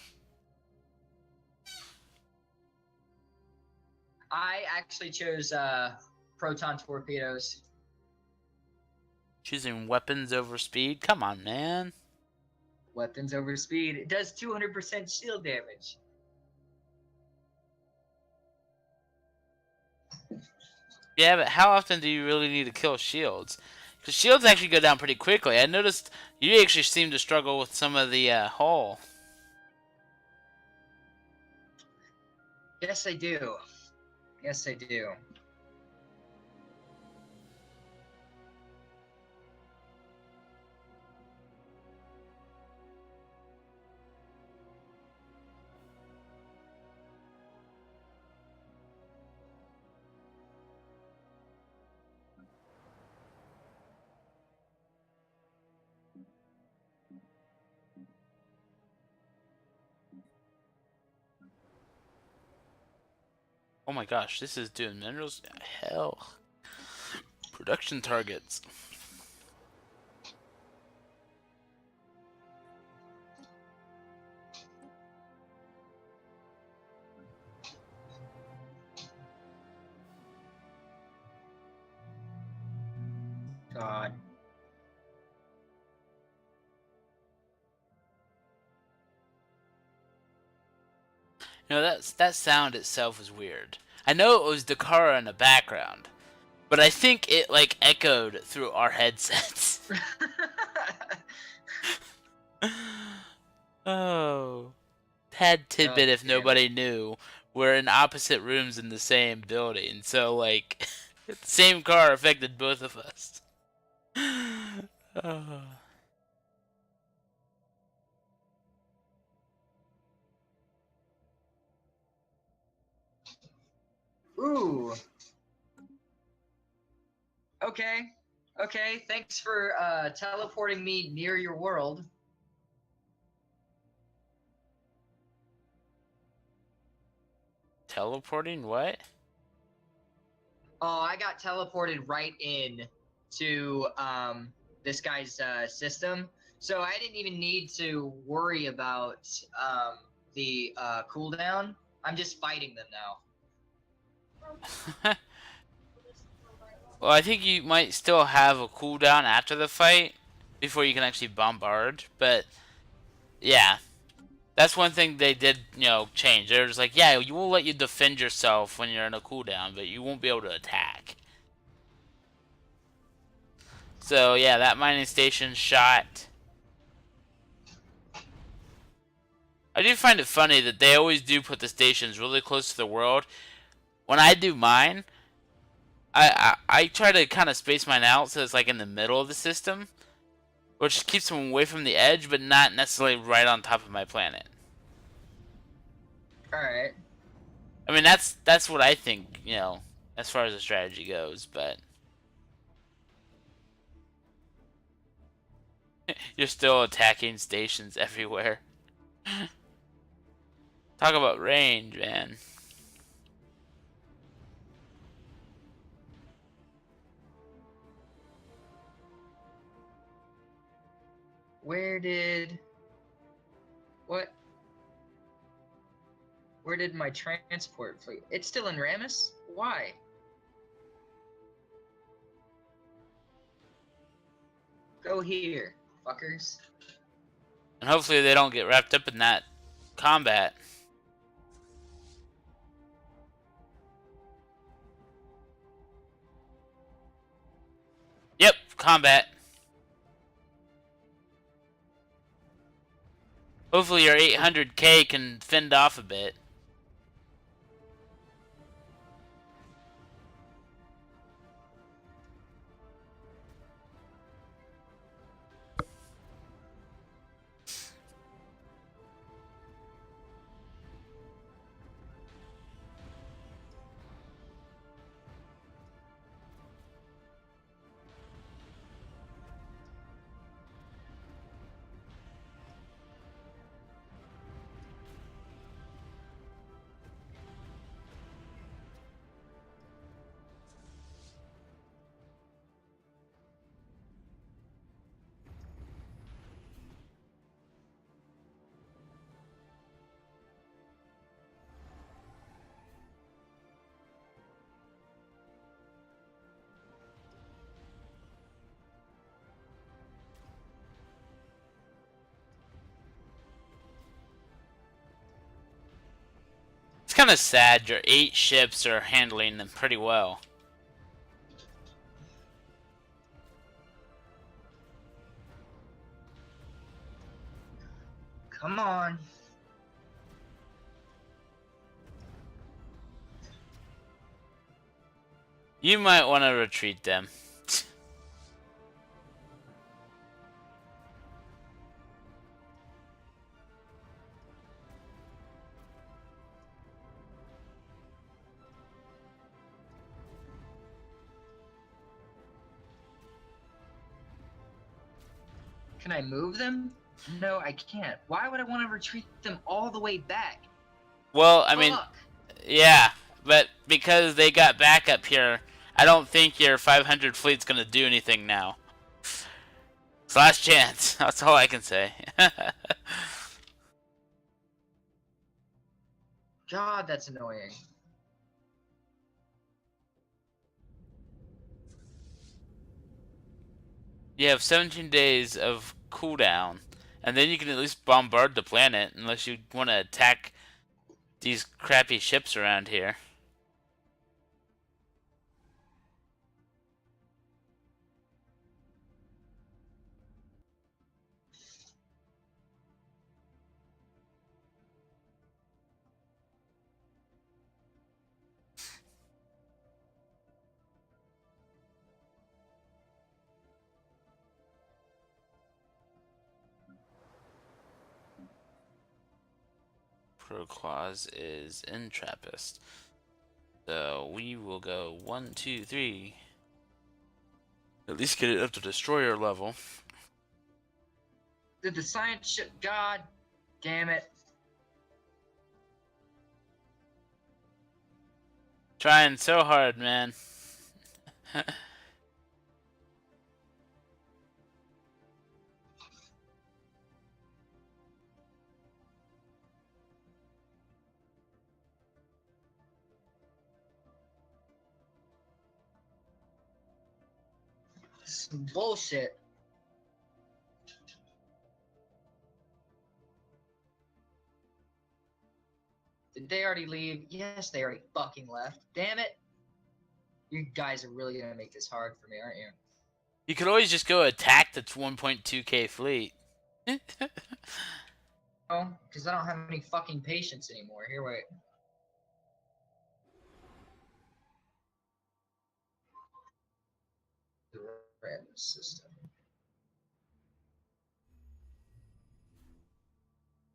I actually chose proton torpedoes. Choosing weapons over speed? Come on, man. Weapons over speed. It does 200% shield damage. Yeah, but how often do you really need to kill shields? Because shields actually go down pretty quickly. I noticed you actually seem to struggle with some of the hull. Yes, I do. Yes, I do. Oh my gosh, this is doing minerals. Hell. Production targets. God. You know, that sound itself is weird. I know it was Dakara in the background, but I think it like echoed through our headsets. Oh. Tad tidbit if nobody knew. We're in opposite rooms in the same building, so like the same car affected both of us. Oh. Ooh. Okay. Okay. Thanks for teleporting me near your world. Teleporting? What? Oh, I got teleported right in to this guy's system, so I didn't even need to worry about the cooldown. I'm just fighting them now. Well, I think you might still have a cooldown after the fight before you can actually bombard, but yeah. That's one thing they did, change. They're just like, yeah, you will let you defend yourself when you're in a cooldown, but you won't be able to attack. So, yeah, that mining station shot. I do find it funny that they always do put the stations really close to the world. When I do mine, I try to kind of space mine out so it's like in the middle of the system, which keeps them away from the edge, but not necessarily right on top of my planet. Alright. I mean, that's what I think, as far as the strategy goes, but you're still attacking stations everywhere. Talk about range, man. Where did my transport fleet? It's still in Ramus? Why? Go here, fuckers. And hopefully they don't get wrapped up in that combat. Yep, combat. Hopefully your 800k can fend off a bit. It's kind of sad. Your 8 ships are handling them pretty well. Come on. You might want to retreat them. Can I move them? No, I can't. Why would I want to retreat them all the way back? Well, I mean, Fuck. yeah, but because they got back up here, I don't think your 500 fleet's gonna do anything now. It's last chance. That's all I can say. God, that's annoying. You have 17 days of cooldown, and then you can at least bombard the planet, unless you want to attack these crappy ships around here. Proclaus is in Trappist. So we will go 1, 2, 3. At least get it up to destroyer level. Did the science ship? God damn it. Trying so hard, man. Some bullshit. Did they already leave? Yes, they already fucking left. Damn it. You guys are really gonna make this hard for me, aren't you? You could always just go attack the 1.2k fleet. Oh, because I don't have any fucking patience anymore. Here, wait. The random system.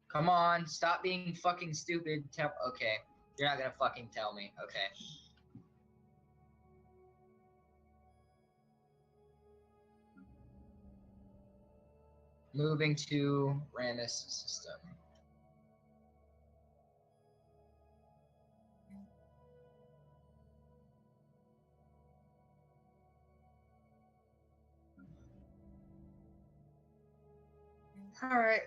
Come on, stop being fucking stupid. Okay, you're not gonna fucking tell me. Okay. Moving to Ramus system. All right.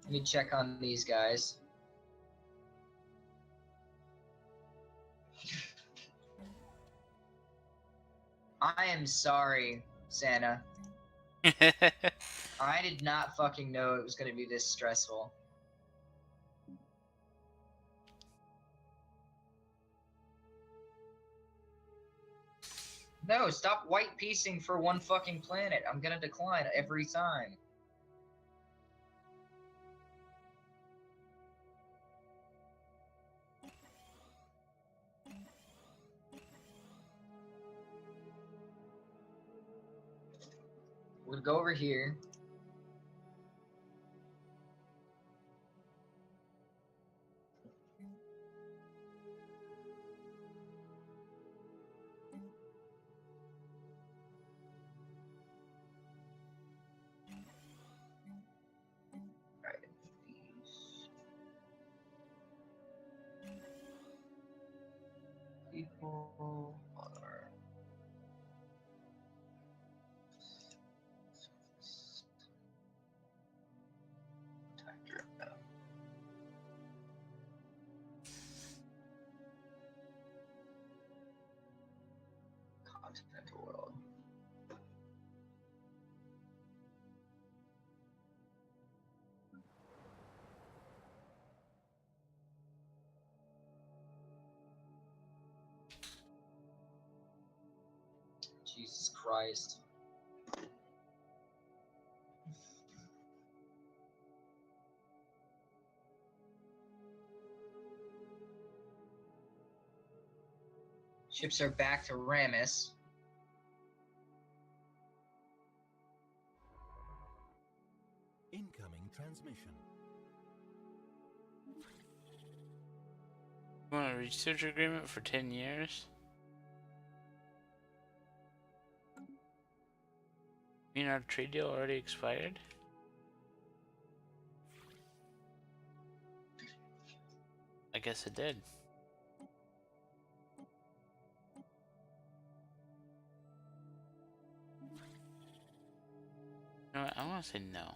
Let me check on these guys. I am sorry, Santa. I did not fucking know it was going to be this stressful. No, stop white piecing for one fucking planet. I'm gonna decline every time. We'll go over here. Right. People are continental world. Jesus Christ. Ships are back to Ramus. Incoming transmission. You want a research agreement for 10 years? You mean our trade deal already expired? I guess it did. You know what? I want to say no.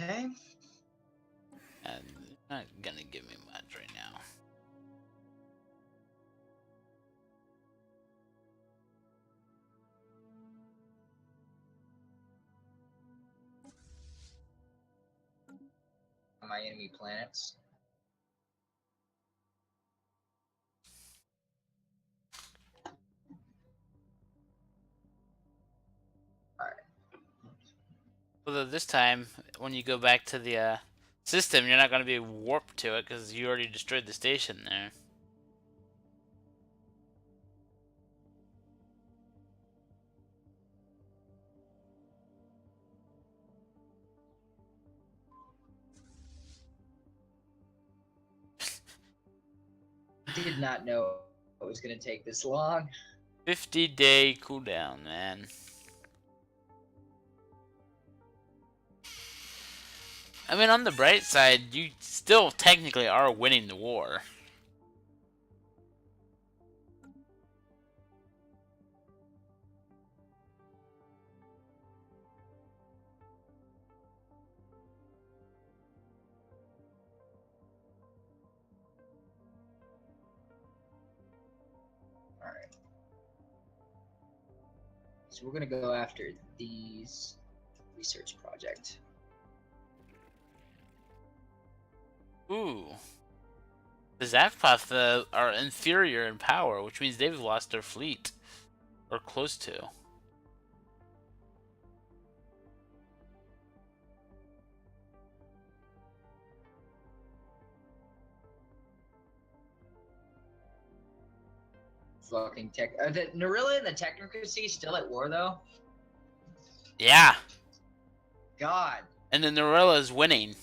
Okay. And not gonna give me much right now. My enemy planets. Although this time, when you go back to the system, you're not gonna be warped to it because you already destroyed the station there. Did not know it was going to take this long. 50-day cooldown, man. I mean, on the bright side, you still technically are winning the war. Alright. So we're going to go after these research project. Ooh. The Zappath are inferior in power, which means they've lost their fleet. Or close to. Fucking tech. Are the Narilla and the Technocracy still at war, though? Yeah. God. And the Norella is winning.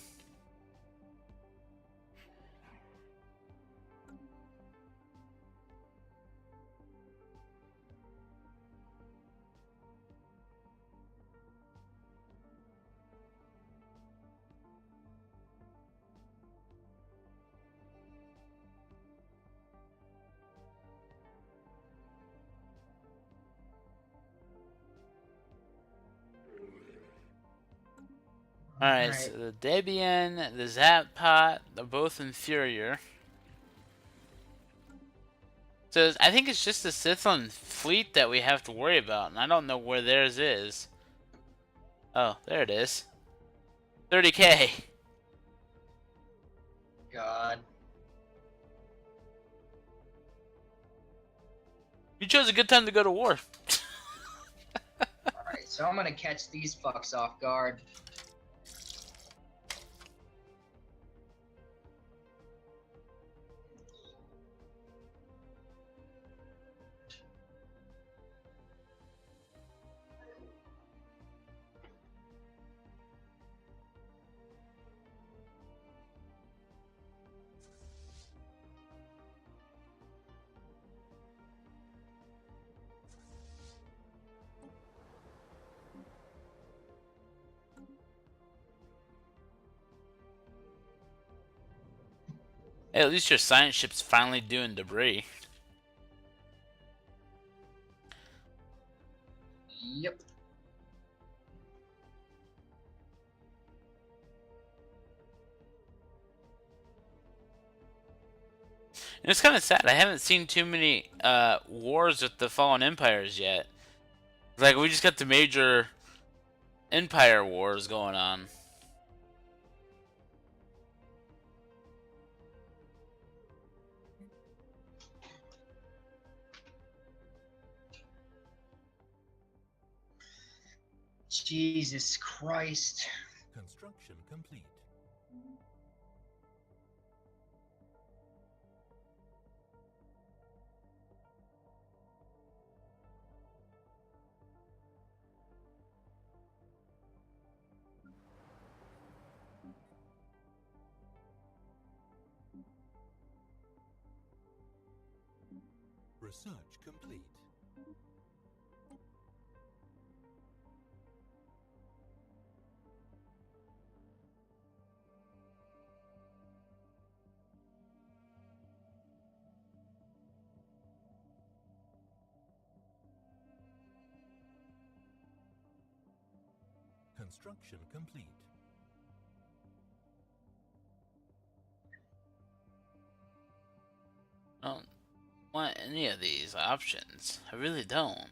Alright, so the Debian, the Zappat, they're both inferior. So I think it's just the Scythian fleet that we have to worry about, and I don't know where theirs is. Oh, there it is. 30k. God. You chose a good time to go to war. Alright, so I'm gonna catch these fucks off guard. Hey, at least your science ship's finally doing debris. Yep. And it's kind of sad. I haven't seen too many wars with the fallen empires yet. Like, we just got the major empire wars going on. Jesus Christ. Construction complete. Research complete. Construction complete. I don't want any of these options. I really don't.